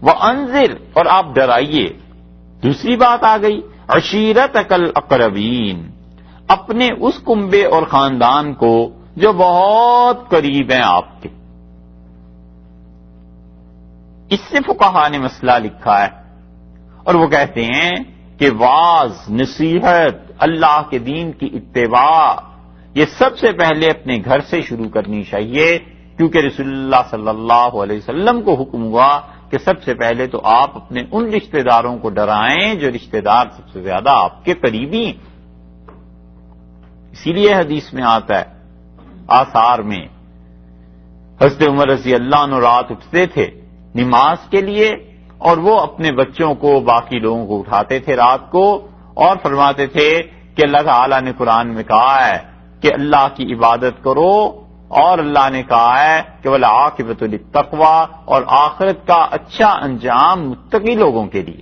وانذر، اور آپ ڈرائیے. دوسری بات آ گئی عشیرتک الاقربین، اپنے اس کنبے اور خاندان کو جو بہت قریب ہیں آپ کے. اس سے فقہا نے مسئلہ لکھا ہے اور وہ کہتے ہیں کہ واعظ، نصیحت، اللہ کے دین کی اتباع، یہ سب سے پہلے اپنے گھر سے شروع کرنی چاہیے، کیونکہ رسول اللہ صلی اللہ علیہ وسلم کو حکم ہوا کہ سب سے پہلے تو آپ اپنے ان رشتہ داروں کو ڈرائیں جو رشتہ دار سب سے زیادہ آپ کے قریبی ہیں. اسی لیے حدیث میں آتا ہے، آثار میں، حضرت عمر رضی اللہ عنہ رات اٹھتے تھے نماز کے لیے اور وہ اپنے بچوں کو، باقی لوگوں کو اٹھاتے تھے رات کو اور فرماتے تھے کہ اللہ تعالیٰ نے قرآن میں کہا ہے کہ اللہ کی عبادت کرو، اور اللہ نے کہا ہے کہ وَالْعَاقِبَةُ لِلتَّقْوَىٰ، اور آخرت کا اچھا انجام متقی لوگوں کے لیے.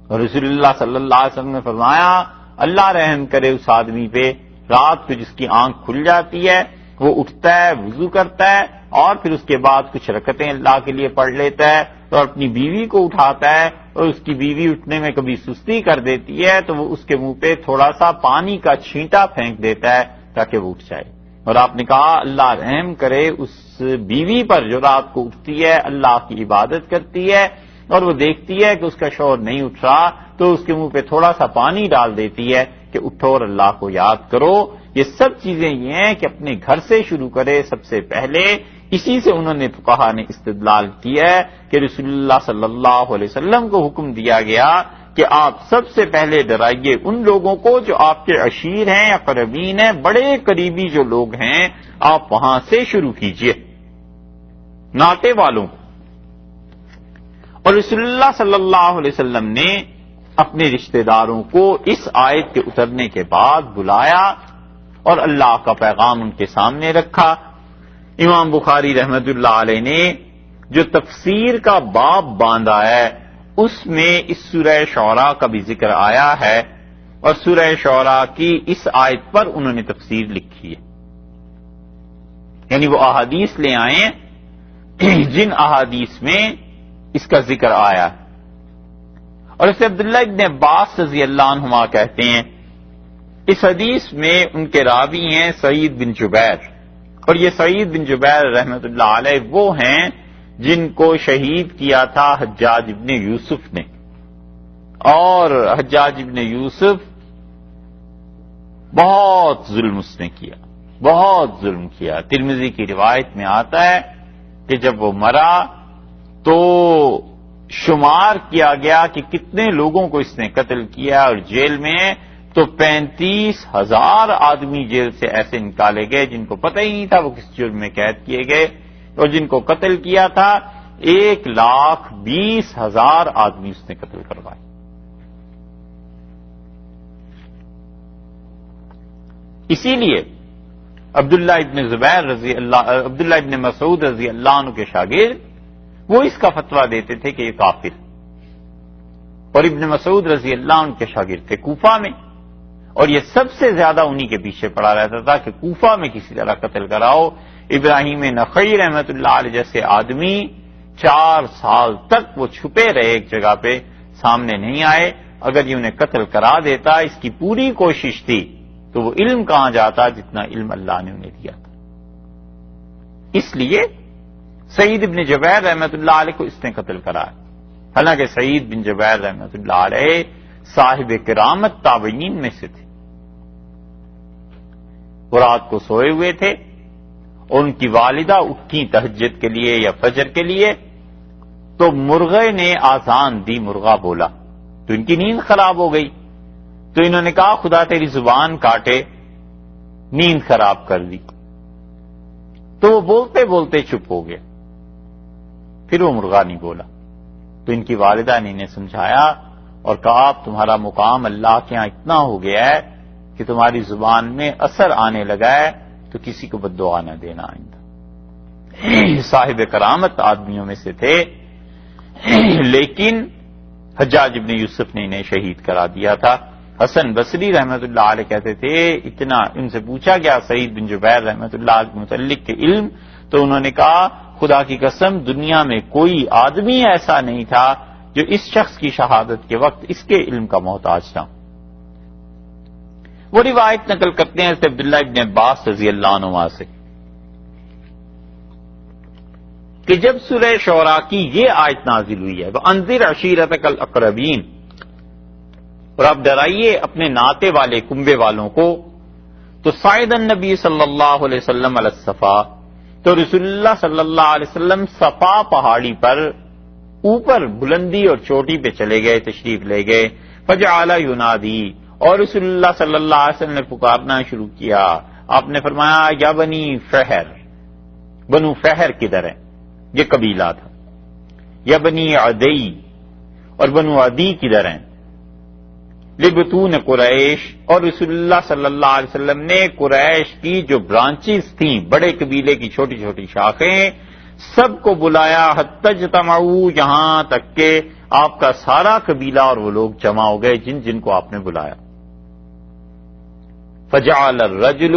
اور رسول اللہ صلی اللہ علیہ وسلم نے فرمایا اللہ رحم کرے اس آدمی پہ رات کو جس کی آنکھ کھل جاتی ہے، وہ اٹھتا ہے، وضو کرتا ہے اور پھر اس کے بعد کچھ رکعتیں اللہ کے لیے پڑھ لیتا ہے اور اپنی بیوی کو اٹھاتا ہے، اور اس کی بیوی اٹھنے میں کبھی سستی کر دیتی ہے تو وہ اس کے منہ پہ تھوڑا سا پانی کا چھینٹا پھینک دیتا ہے تاکہ وہ اٹھ جائے. اور آپ نے کہا اللہ رحم کرے اس بیوی پر جو رات کو اٹھتی ہے، اللہ کی عبادت کرتی ہے اور وہ دیکھتی ہے کہ اس کا شوہر نہیں اٹھ رہا تو اس کے منہ پہ تھوڑا سا پانی ڈال دیتی ہے کہ اٹھو اور اللہ کو یاد کرو. یہ سب چیزیں یہ ہیں کہ اپنے گھر سے شروع کرے سب سے پہلے. اسی سے انہوں نے فقہا نے استدلال کیا ہے کہ رسول اللہ صلی اللہ علیہ وسلم کو حکم دیا گیا کہ آپ سب سے پہلے ڈرائیے ان لوگوں کو جو آپ کے عشیر ہیں یا قربین ہیں، بڑے قریبی جو لوگ ہیں، آپ وہاں سے شروع کیجئے، ناطے والوں کو. اور رسول اللہ صلی اللہ علیہ وسلم نے اپنے رشتہ داروں کو اس آیت کے اترنے کے بعد بلایا اور اللہ کا پیغام ان کے سامنے رکھا. امام بخاری رحمت اللہ علیہ نے جو تفسیر کا باب باندھا ہے اس میں اس سورہ شعراء کا بھی ذکر آیا ہے، اور سورہ شعراء کی اس آیت پر انہوں نے تفسیر لکھی ہے. یعنی وہ احادیث لے آئے جن احادیث میں اس کا ذکر آیا ہے. اور اسے عبداللہ ابن عباس رضی اللہ عنہما کہتے ہیں اس حدیث میں ان کے راوی ہیں سعید بن جبیر، اور یہ سعید بن جبیر رحمت اللہ علیہ وہ ہیں جن کو شہید کیا تھا حجاج ابن یوسف نے. اور حجاج ابن یوسف بہت ظلم اس نے کیا، بہت ظلم کیا. ترمذی کی روایت میں آتا ہے کہ جب وہ مرا تو شمار کیا گیا کہ کتنے لوگوں کو اس نے قتل کیا، اور جیل میں تو 35,000 آدمی جیل سے ایسے نکالے گئے جن کو پتہ ہی نہیں تھا وہ کس جرم میں قید کیے گئے، اور جن کو قتل کیا تھا 1,20,000 آدمی اس نے قتل کروائے. اسی لیے عبداللہ ابن مسعود رضی اللہ عنہ کے شاگرد وہ اس کا فتویٰ دیتے تھے کہ یہ کافر، اور ابن مسعود رضی اللہ عنہ کے شاگرد تھے کوفہ میں، اور یہ سب سے زیادہ انہی کے پیچھے پڑا رہتا تھا کہ کوفہ میں کسی طرح قتل کراؤ. ابراہیم نخعی رحمت اللہ علیہ جیسے آدمی 4 سال تک وہ چھپے رہے ایک جگہ پہ، سامنے نہیں آئے. اگر یہ انہیں قتل کرا دیتا، اس کی پوری کوشش تھی، تو وہ علم کہاں جاتا جتنا علم اللہ نے انہیں دیا تھا. اس لیے سعید بن جبیر رحمت اللہ علیہ کو اس نے قتل کرایا. حالانکہ سعید بن جبیر رحمت اللہ علیہ صاحب کرامت تابعین میں سے تھے. وہ رات کو سوئے ہوئے تھے اور ان کی والدہ اٹھی تہجد کے لیے یا فجر کے لیے، تو مرغے نے آذان دی، مرغا بولا تو ان کی نیند خراب ہو گئی. تو انہوں نے کہا خدا تیری زبان کاٹے، نیند خراب کر دی. تو وہ بولتے بولتے چپ ہو گیا، پھر وہ مرغا نہیں بولا. تو ان کی والدہ نے انہیں سمجھایا اور کہا اب تمہارا مقام اللہ کے ہاں اتنا ہو گیا ہے کہ تمہاری زبان میں اثر آنے لگا ہے، تو کسی کو بد دعا نہ دینا آئندہ. صاحب کرامت آدمیوں میں سے تھے، لیکن حجاج ابن یوسف نے انہیں شہید کرا دیا تھا. حسن بصری رحمت اللہ علیہ کہتے تھے اتنا ان سے پوچھا گیا سعید بن جبیر رحمت اللہ علیہ کے متعلق کے علم، تو انہوں نے کہا خدا کی قسم دنیا میں کوئی آدمی ایسا نہیں تھا جو اس شخص کی شہادت کے وقت اس کے علم کا محتاج تھا۔ وہ روایت نقل کرتے ہیں حضرت عبداللہ ابن عباس رضی اللہ عنہما سے کہ جب سورہ شعراء کی یہ آیت نازل ہوئی ہے وَأَنذِرْ عَشِيرَتَكَ الْأَقْرَبِينَ، اور آپ ڈرائیے اپنے ناطے والے کنبے والوں کو، تو صعد النبی صلی اللہ علیہ وسلم علی الصفا، تو رسول اللہ صلی اللہ علیہ وسلم صفا پہاڑی پر اوپر بلندی اور چوٹی پہ چلے گئے، تشریف لے گئے، فجعل ینادی، اور رسول اللہ صلی اللہ علیہ وسلم نے پکارنا شروع کیا۔ آپ نے فرمایا یا بنی فہر، بنو فہر کدھر ہیں؟ یہ قبیلہ تھا۔ یا بنی عدی، اور بنو عدی کدھر ہیں؟ لبطون قریش، اور رسول اللہ صلی اللہ علیہ وسلم نے قریش کی جو برانچز تھیں، بڑے قبیلے کی چھوٹی چھوٹی شاخیں، سب کو بلایا، حتی اجتمعوا، یہاں تک کہ آپ کا سارا قبیلہ اور وہ لوگ جمع ہو گئے جن جن کو آپ نے بلایا۔ فجعل الرجل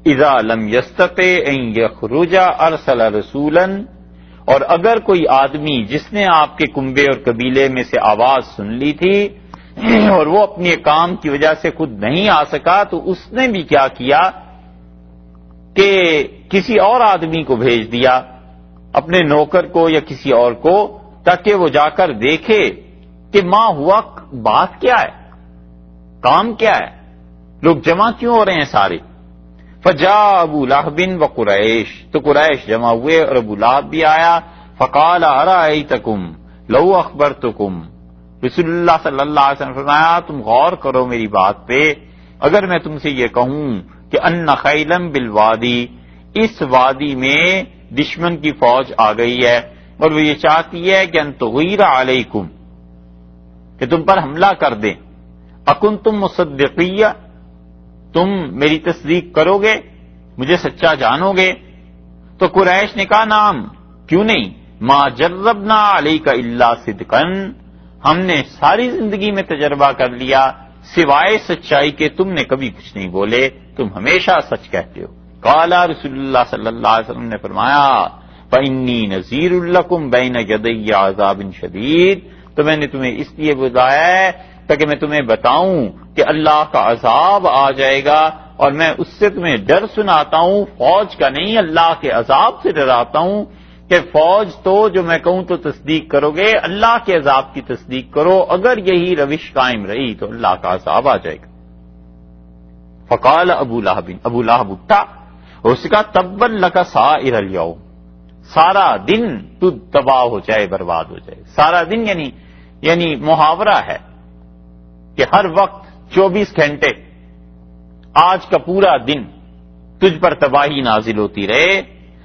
اذا لم يستطع ان يخرج ارسل رسولا، اور اگر کوئی آدمی جس نے آپ کے کنبے اور قبیلے میں سے آواز سن لی تھی اور وہ اپنے کام کی وجہ سے خود نہیں آ سکا، تو اس نے بھی کیا کیا کہ کسی اور آدمی کو بھیج دیا، اپنے نوکر کو یا کسی اور کو، تاکہ وہ جا کر دیکھے کہ ما ہوا، بات کیا ہے، کام کیا ہے، لوگ جمع کیوں ہو رہے ہیں سارے۔ فجاء ابو لہب وقریش، تو قریش جمع ہوئے اور ابو لہب بھی آیا۔ فقال ارأیتکم لو اخبرتکم، رسول اللہ صلی اللہ علیہ وسلم فرمایا تم غور کرو میری بات پہ، اگر میں تم سے یہ کہوں کہ ان خیلم بالوادی، اس وادی میں دشمن کی فوج آ گئی ہے اور وہ یہ چاہتی ہے کہ ان تغیر علیکم، کہ تم پر حملہ کر دیں، اکنتم مصدقیہ، تم میری تصدیق کرو گے، مجھے سچا جانو گے؟ تو قریش نے کہا نام، کیوں نہیں، ما جربنا علیک الا صدقا، ہم نے ساری زندگی میں تجربہ کر لیا سوائے سچائی کے تم نے کبھی کچھ نہیں بولے، تم ہمیشہ سچ کہتے ہو۔ قال رسول اللہ صلی اللہ علیہ وسلم نے فرمایا فإنی نذیر لکم بین یدی عذاب شدید، تو میں نے تمہیں اس لیے بلایا ہے تاکہ میں تمہیں بتاؤں کہ اللہ کا عذاب آ جائے گا، اور میں اس سے تمہیں ڈر سناتا ہوں، فوج کا نہیں، اللہ کے عذاب سے ڈراتا ہوں کہ فوج تو جو میں کہوں تو تصدیق کرو گے، اللہ کے عذاب کی تصدیق کرو، اگر یہی روش قائم رہی تو اللہ کا عذاب آ جائے گا۔ فقال ابو لہب، ابو لہب اٹھا اور اس کا تبا لک سائر الیوم، سارا دن تو تباہ ہو جائے، برباد ہو جائے۔ سارا دن یعنی محاورہ ہے کہ ہر وقت 24 گھنٹے، آج کا پورا دن تجھ پر تباہی نازل ہوتی رہے۔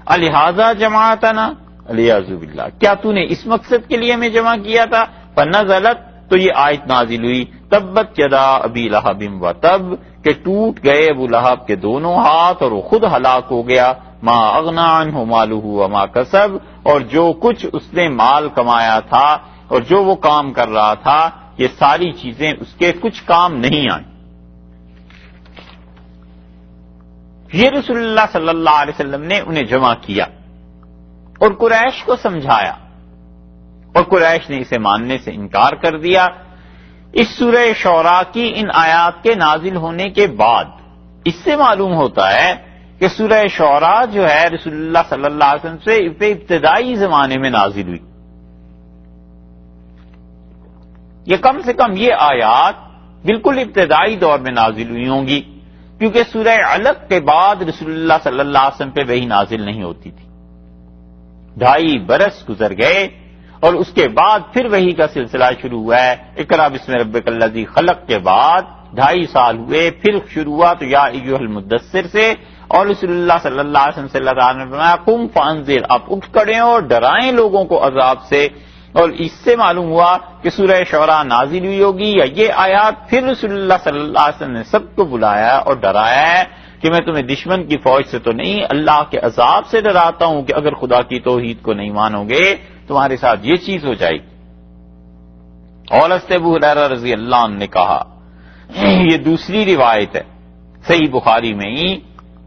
الہذا جماعتنا، الیاذ باللہ، کیا تو نے اس مقصد کے لیے ہمیں جمع کیا تھا؟ فنزلت، تو یہ آیت نازل ہوئی تبت یدا ابی لہب وتب، کہ ٹوٹ گئے ابو لہب کے دونوں ہاتھ اور وہ خود ہلاک ہو گیا۔ ما اغنی عنہ مالہ وما کسب، اور جو کچھ اس نے مال کمایا تھا اور جو وہ کام کر رہا تھا، یہ ساری چیزیں اس کے کچھ کام نہیں آئیں۔ یہ رسول اللہ صلی اللہ علیہ وسلم نے انہیں جمع کیا اور قریش کو سمجھایا، اور قریش نے اسے ماننے سے انکار کر دیا۔ اس سورہ شعراء کی ان آیات کے نازل ہونے کے بعد اس سے معلوم ہوتا ہے کہ سورہ شعراء جو ہے رسول اللہ صلی اللہ علیہ وسلم سے ابتدائی زمانے میں نازل ہوئی۔ یہ کم سے کم یہ آیات بالکل ابتدائی دور میں نازل ہوئی ہوں گی، کیونکہ سورہ علق کے بعد رسول اللہ صلی اللہ علیہ وسلم پہ وحی نازل نہیں ہوتی تھی۔ 2.5 برس گزر گئے اور اس کے بعد پھر وحی کا سلسلہ شروع ہوا ہے۔ اقرا بسم ربک الذی خلق کے بعد 2.5 سال ہوئے، پھر شروع ہوا تو یا ایھا المدثر سے، اور رسول اللہ صلی اللہ علیہ وسلم سے اللہ تعالیٰ نے فرمایا قم فانذر، آپ اٹھ کھڑے اور ڈرائیں لوگوں کو عذاب سے۔ اور اس سے معلوم ہوا کہ سورہ شعراء نازل ہوئی ہوگی، یا یہ آیات پھر رسول اللہ صلی اللہ علیہ وسلم نے سب کو بلایا اور ڈرایا ہے کہ میں تمہیں دشمن کی فوج سے تو نہیں، اللہ کے عذاب سے ڈراتا ہوں کہ اگر خدا کی توحید کو نہیں مانو گے تمہارے ساتھ یہ چیز ہو جائے گی۔ اور حضرت ابو ہریرہ رضی اللہ عنہ نے کہا، یہ دوسری روایت ہے صحیح بخاری میں ہی،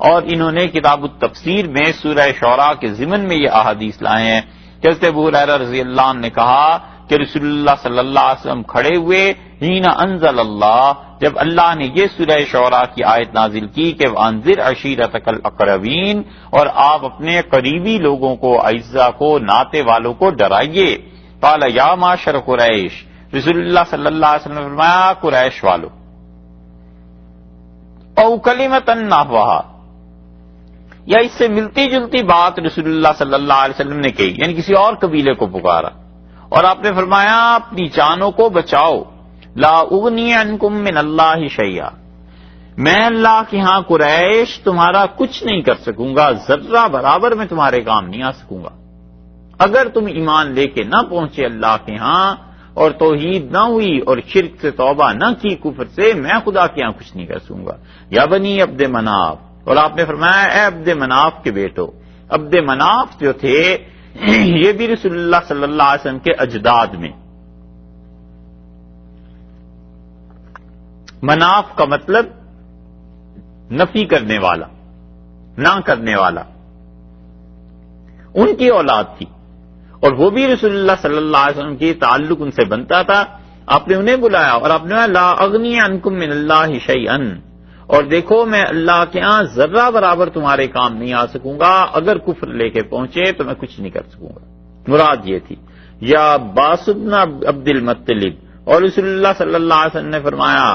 اور انہوں نے کتاب التفسیر میں سورہ شعراء کے ضمن میں یہ احادیث لائے ہیں کہ حضرت ابو ہریرہ رضی اللہ عنہ نے کہا کہ رسول اللہ صلی اللہ علیہ وسلم کھڑے ہوئے حین انزل اللہ، جب اللہ نے یہ سورہ شعراء کی آیت نازل کی کہ وانذر عشیرتک الاقربین، اور آپ اپنے قریبی لوگوں کو، اعزاء کو، ناتے والوں کو ڈرائیے. قال یا معشر قریش، رسول اللہ صلی اللہ علیہ وسلم نے فرمایا قریش والو، او کلمۃ نحوها، یا اس سے ملتی جلتی بات رسول اللہ صلی اللہ علیہ وسلم نے کہی، یعنی کسی اور قبیلے کو پکارا اور آپ نے فرمایا اپنی جانوں کو بچاؤ. لا اغنی عنکم من اللہ شیئا، میں اللہ کے ہاں قریش تمہارا کچھ نہیں کر سکوں گا، ذرہ برابر میں تمہارے کام نہیں آ سکوں گا. اگر تم ایمان لے کے نہ پہنچے اللہ کے ہاں اور توحید نہ ہوئی اور شرک سے توبہ نہ کی، کفر سے، میں خدا کے ہاں کچھ نہیں کر سکوں گا. یا بنی عبد مناف، اور آپ نے فرمایا اے عبد مناف کے بیٹو. عبد مناف جو تھے یہ بھی رسول اللہ صلی اللہ علیہ وسلم کے اجداد میں. مناف کا مطلب نفی کرنے والا، نہ کرنے والا، ان کی اولاد تھی اور وہ بھی رسول اللہ صلی اللہ علیہ وسلم کی تعلق ان سے بنتا تھا. آپ نے انہیں بلایا اور آپ نے کہا لا اغنی عنکم من اللہ شیئا، اور دیکھو میں اللہ کے ہاں ذرہ برابر تمہارے کام نہیں آ سکوں گا، اگر کفر لے کے پہنچے تو میں کچھ نہیں کر سکوں گا. مراد یہ تھی. یا عباس بن عبد المطلب، اور رسول اللہ صلی اللہ علیہ وسلم نے فرمایا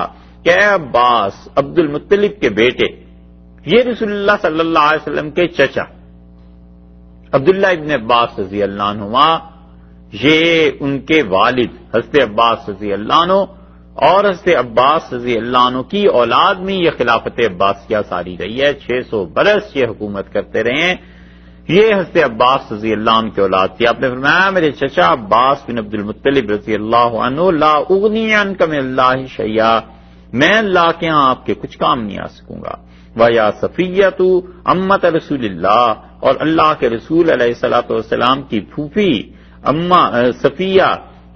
کہ اے عباس عبد المطلب کے بیٹے، یہ رسول اللہ صلی اللہ علیہ وسلم کے چچا عبداللہ ابن عباس رضی اللہ عنہما، یہ ان کے والد حضرت عباس رضی اللہ عنہ، اور حضرت عباس رضی اللہ عنہ کی اولاد میں یہ خلافت عباسیہ ساری رہی ہے. 600 برس یہ حکومت کرتے رہے ہیں. یہ حضرت عباس رضی اللہ عنہ کی اولاد تھی. آپ نے فرمایا میرے چچا عباس بن عبد المطلب رضی اللہ عنہ لا اغنی عنک من اللہ شیئا، میں اللہ کے ہاں آپ کے کچھ کام نہیں آ سکوں گا. وَيَا صَفِيَّةُ امت رسول اللہ، اور اللہ کے رسول علیہ الصلوۃ والسلام کی پھوپھی اما صفیہ،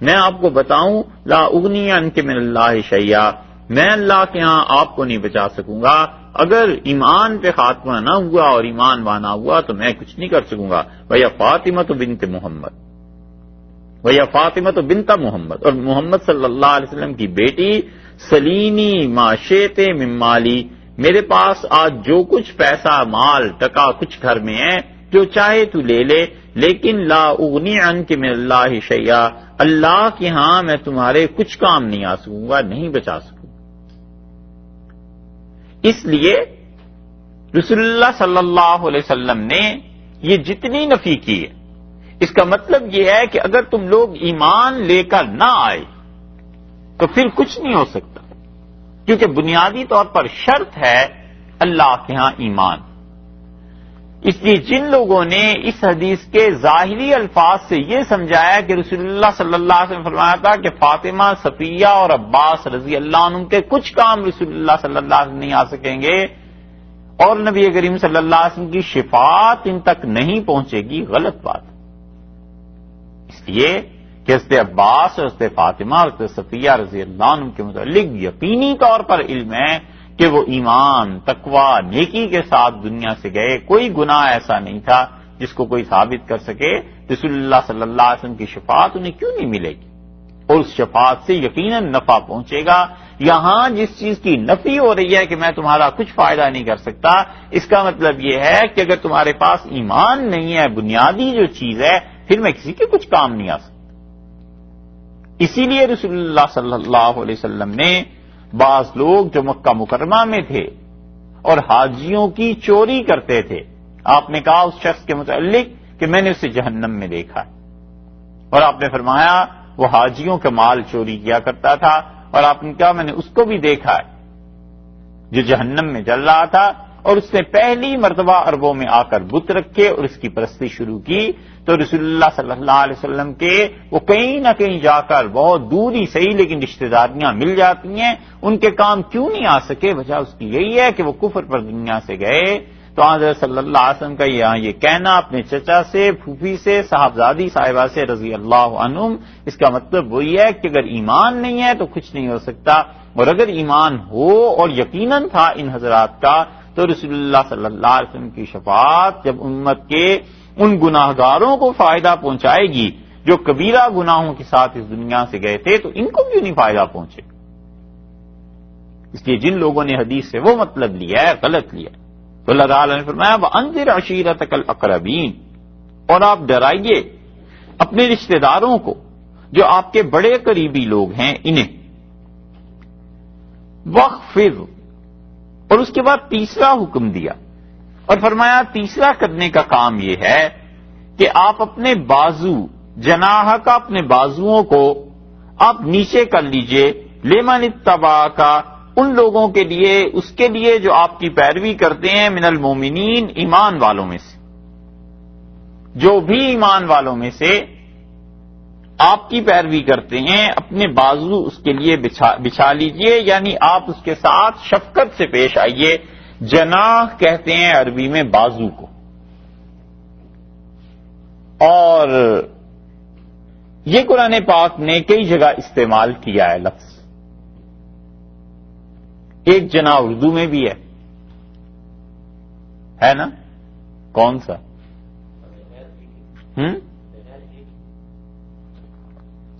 میں آپ کو بتاؤں لا اغنی عنک من اللہ شیئا، میں اللہ کے ہاں آپ کو نہیں بچا سکوں گا. اگر ایمان پہ خاتمہ نہ ہوا اور ایمان وانا ہوا تو میں کچھ نہیں کر سکوں گا. وَيَا فاطمۃ بنت محمد، وَيَا فاطمۃ بنت محمد، اور محمد صلی اللہ علیہ وسلم کی بیٹی سلینی ما شئت من مالی، میرے پاس آج جو کچھ پیسہ مال ٹکا کچھ گھر میں ہے، جو چاہے تو لے لے، لیکن لا اغنی عنک من اللہ شیئا، اللہ کے ہاں میں تمہارے کچھ کام نہیں آ سکوں گا، نہیں بچا سکوں. اس لیے رسول اللہ صلی اللہ علیہ وسلم نے یہ جتنی نفی کی ہے، اس کا مطلب یہ ہے کہ اگر تم لوگ ایمان لے کر نہ آئے تو پھر کچھ نہیں ہو سکتا، کیونکہ بنیادی طور پر شرط ہے اللہ کے ہاں ایمان. اس لیے جن لوگوں نے اس حدیث کے ظاہری الفاظ سے یہ سمجھایا کہ رسول اللہ صلی اللہ علیہ وسلم فرمایا تھا کہ فاطمہ، صفیہ اور عباس رضی اللہ عنہ کے کچھ کام رسول اللہ صلی اللہ علیہ وسلم نہیں آ سکیں گے اور نبی کریم صلی اللہ علیہ وسلم کی شفاعت ان تک نہیں پہنچے گی، غلط بات. اس لیے کہ حضرت عباس اور حضرت فاطمہ اور حضرت صفیہ رضی اللہ عنہ کے متعلق یقینی طور پر علم ہے کہ وہ ایمان، تقوی، نیکی کے ساتھ دنیا سے گئے. کوئی گناہ ایسا نہیں تھا جس کو کوئی ثابت کر سکے. رسول اللہ صلی اللہ علیہ وسلم کی شفاعت انہیں کیوں نہیں ملے گی، اور اس شفاعت سے یقیناً نفع پہنچے گا. یہاں جس چیز کی نفی ہو رہی ہے کہ میں تمہارا کچھ فائدہ نہیں کر سکتا، اس کا مطلب یہ ہے کہ اگر تمہارے پاس ایمان نہیں ہے، بنیادی جو چیز ہے، پھر میں کسی کے کچھ کام نہیں آ سکتا. اسی لیے رسول اللہ صلی اللہ علیہ وسلم نے بعض لوگ جو مکہ مکرمہ میں تھے اور حاجیوں کی چوری کرتے تھے، آپ نے کہا اس شخص کے متعلق کہ میں نے اسے جہنم میں دیکھا ہے، اور آپ نے فرمایا وہ حاجیوں کا مال چوری کیا کرتا تھا، اور آپ نے کہا میں نے اس کو بھی دیکھا ہے جو جہنم میں جل رہا تھا، اور اس نے پہلی مرتبہ عربوں میں آ کر بت رکھے اور اس کی پرستی شروع کی. تو رسول اللہ صلی اللہ علیہ وسلم کے وہ کہیں نہ کہیں جا کر بہت دور ہی صحیح لیکن رشتہ داریاں مل جاتی ہیں، ان کے کام کیوں نہیں آ سکے؟ وجہ اس کی یہی ہے کہ وہ کفر پر دنیا سے گئے. تو حضرت صلی اللہ علیہ وسلم کا یہ کہنا اپنے چچا سے، پھوپھی سے، صاحبزادی صاحبہ سے رضی اللہ عنہم، اس کا مطلب وہی ہے کہ اگر ایمان نہیں ہے تو کچھ نہیں ہو سکتا، اور اگر ایمان ہو اور یقیناً تھا ان حضرات کا تو رسول اللہ صلی اللہ علیہ وسلم کی شفاعت جب امت کے ان گناہگاروں کو فائدہ پہنچائے گی جو کبیرہ گناہوں کے ساتھ اس دنیا سے گئے تھے، تو ان کو کیوں نہیں فائدہ پہنچے؟ اس لیے جن لوگوں نے حدیث سے وہ مطلب لیا ہے غلط لیا ہے۔ تو اللہ تعالیٰ نے فرمایا وَأَنذِرْ عَشِيرَتَكَ الْأَقْرَبِينَ، اور آپ ڈرائیے اپنے رشتہ داروں کو جو آپ کے بڑے قریبی لوگ ہیں انہیں۔ وَخْفِضْ، اور اس کے بعد تیسرا حکم دیا اور فرمایا تیسرا کرنے کا کام یہ ہے کہ آپ اپنے بازو، جناح کا اپنے بازوؤں کو آپ نیچے کر لیجئے، لمن اتبعک، ان لوگوں کے لیے، اس کے لیے جو آپ کی پیروی کرتے ہیں، من المومنین، ایمان والوں میں سے، جو بھی ایمان والوں میں سے آپ کی پیروی کرتے ہیں اپنے بازو اس کے لیے بچھا لیجئے، یعنی آپ اس کے ساتھ شفقت سے پیش آئیے۔ جناح کہتے ہیں عربی میں بازو کو، اور یہ قرآن پاک نے کئی جگہ استعمال کیا ہے لفظ۔ ایک جناح اردو میں بھی ہے نا؟ کون سا؟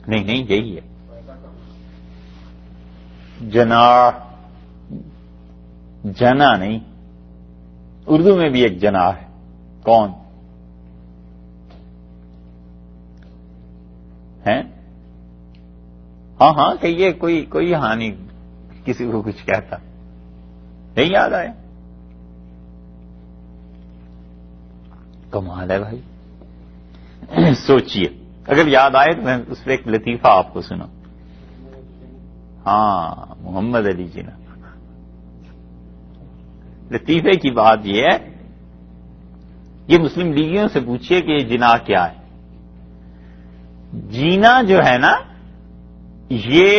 نہیں یہی ہے جناح، جنا نہیں، اردو میں بھی ایک جناح ہے، کون ہے؟ ہاں کہیے، کوئی ہانی، کسی کو کچھ کہتا نہیں یاد آیا؟ کمال ہے بھائی، سوچئے، اگر یاد آئے تو میں اس پہ ایک لطیفہ آپ کو سنا۔ ہاں، محمد علی جناح۔ لطیفے کی بات یہ ہے، یہ مسلم لیگیوں سے پوچھئے کہ یہ جناح کیا ہے۔ جینا جو ہے نا، یہ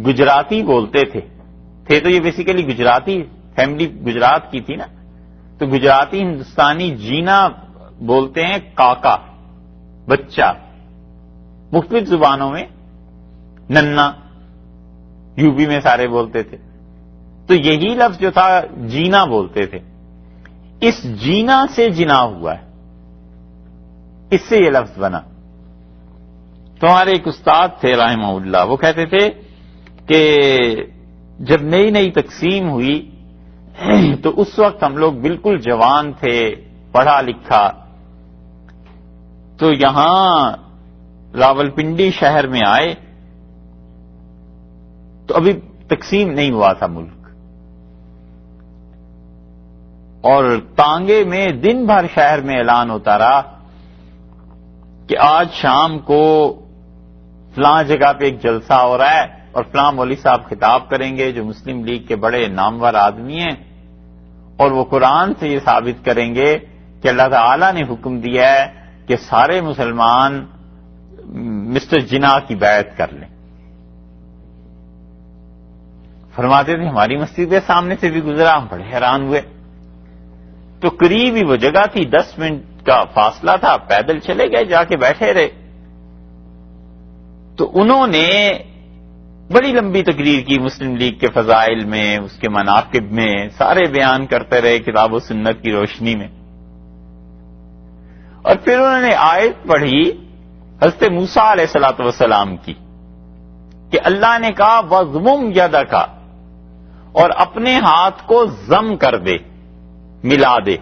گجراتی بولتے تھے تو یہ بیسیکلی گجراتی فیملی گجرات کی تھی نا، تو گجراتی ہندوستانی جینا بولتے ہیں کاکا، بچہ، مختلف زبانوں میں ننا، یو پی میں سارے بولتے تھے، تو یہی لفظ جو تھا جینا بولتے تھے، اس جینا سے جنا ہوا ہے، اس سے یہ لفظ بنا۔ تو ہمارے ایک استاد تھے رحمہ اللہ، وہ کہتے تھے کہ جب نئی نئی تقسیم ہوئی تو اس وقت ہم لوگ بالکل جوان تھے، پڑھا لکھا، تو یہاں راولپنڈی شہر میں آئے تو ابھی تقسیم نہیں ہوا تھا ملک، اور تانگے میں دن بھر شہر میں اعلان ہوتا رہا کہ آج شام کو فلاں جگہ پہ ایک جلسہ ہو رہا ہے اور فلاں مولوی صاحب خطاب کریں گے جو مسلم لیگ کے بڑے نامور آدمی ہیں، اور وہ قرآن سے یہ ثابت کریں گے کہ اللہ تعالی نے حکم دیا ہے کہ سارے مسلمان مسٹر جناح کی بیعت کر لیں۔ فرماتے تھے ہماری مسجد کے سامنے سے بھی گزرا، ہم بڑے حیران ہوئے، تو قریب ہی وہ جگہ تھی، 10 منٹ کا فاصلہ تھا، پیدل چلے گئے، جا کے بیٹھے رہے، تو انہوں نے بڑی لمبی تقریر کی مسلم لیگ کے فضائل میں، اس کے مناقب میں، سارے بیان کرتے رہے کتاب و سنت کی روشنی میں، اور پھر انہوں نے آیت پڑھی حضرت موسیٰ علیہ الصلوۃ والسلام کی کہ اللہ نے کہا وَضْمُمْ يَدَكَ، اور اپنے ہاتھ کو ضم کر دے، ملا دے،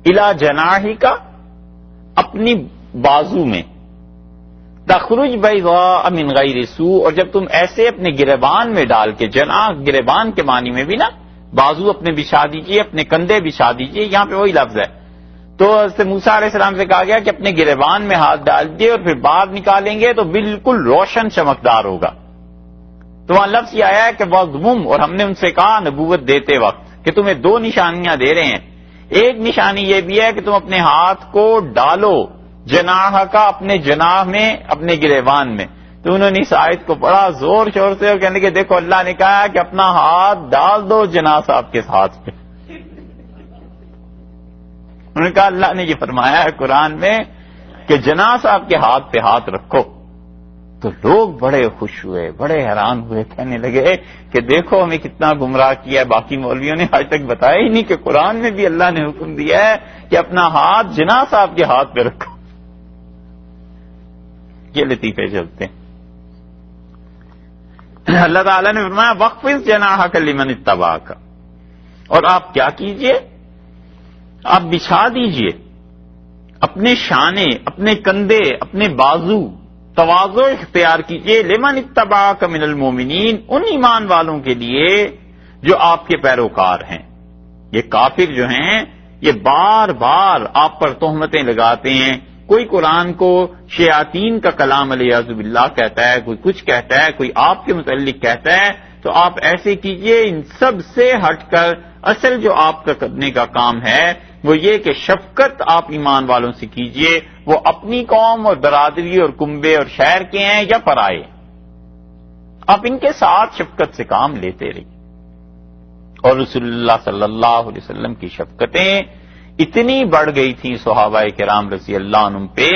اِلَى جَنَاحِكَ، اپنی بازو میں، تخرج بیضاء من غیر سوء، اور جب تم ایسے اپنے گریبان میں ڈال کے، جناح گریبان کے معنی میں بھی نا، بازو اپنے بچھا دیجئے، اپنے کندھے بچھا دیجئے، یہاں پہ وہی لفظ ہے۔ تو حضرت موسیٰ علیہ السلام سے کہا گیا کہ اپنے گریبان میں ہاتھ ڈال دیے اور پھر باہر نکالیں گے تو بالکل روشن چمکدار ہوگا۔ تو وہاں لفظ یہ آیا ہے کہ وَضْمُمْ، اور ہم نے ان سے کہا نبوت دیتے وقت کہ تمہیں 2 نشانیاں دے رہے ہیں، ایک نشانی یہ بھی ہے کہ تم اپنے ہاتھ کو ڈالو جناح کا، اپنے جناح میں، اپنے گریبان میں۔ تو انہوں نے اس آیت کو بڑا زور شور سے، اور کہنے کہ دیکھو اللہ نے کہا کہ اپنا ہاتھ ڈال دو جناح صاحب کے ہاتھ پہ۔ انہوں نے کہا اللہ نے یہ فرمایا ہے قرآن میں کہ جناح صاحب کے ہاتھ پہ ہاتھ رکھو۔ تو لوگ بڑے خوش ہوئے، بڑے حیران ہوئے، کہنے لگے کہ دیکھو ہمیں کتنا گمراہ کیا ہے، باقی مولویوں نے آج تک بتایا ہی نہیں کہ قرآن میں بھی اللہ نے حکم دیا ہے کہ اپنا ہاتھ جناح صاحب کے ہاتھ پہ رکھو۔ یہ لطیفے چلتے ہیں۔ اللہ تعالیٰ نے فرمایا وَخْفِضْ جَنَاحَكَ لِمَنِ اتَّبَعَكَ، اور آپ کیا کیجئے، آپ بچھا دیجئے اپنے شانے، اپنے کندھے، اپنے بازو، تواضع اختیار کیجئے لمن اتبعک من المومنین، ان ایمان والوں کے لیے جو آپ کے پیروکار ہیں۔ یہ کافر جو ہیں یہ بار بار آپ پر تہمتیں لگاتے ہیں، کوئی قرآن کو شیاطین کا کلام علیہ باللہ کہتا ہے، کوئی کچھ کہتا ہے، کوئی آپ کے متعلق کہتا ہے، تو آپ ایسے کیجئے ان سب سے ہٹ کر اصل جو آپ کا کرنے کا کام ہے وہ یہ کہ شفقت آپ ایمان والوں سے کیجئے، وہ اپنی قوم اور برادری اور کنبے اور شہر کے ہیں یا پرائے، آپ ان کے ساتھ شفقت سے کام لیتے رہیے۔ اور رسول اللہ صلی اللہ علیہ وسلم کی شفقتیں اتنی بڑھ گئی تھیں صحابہ کرام رضی اللہ عنہم پہ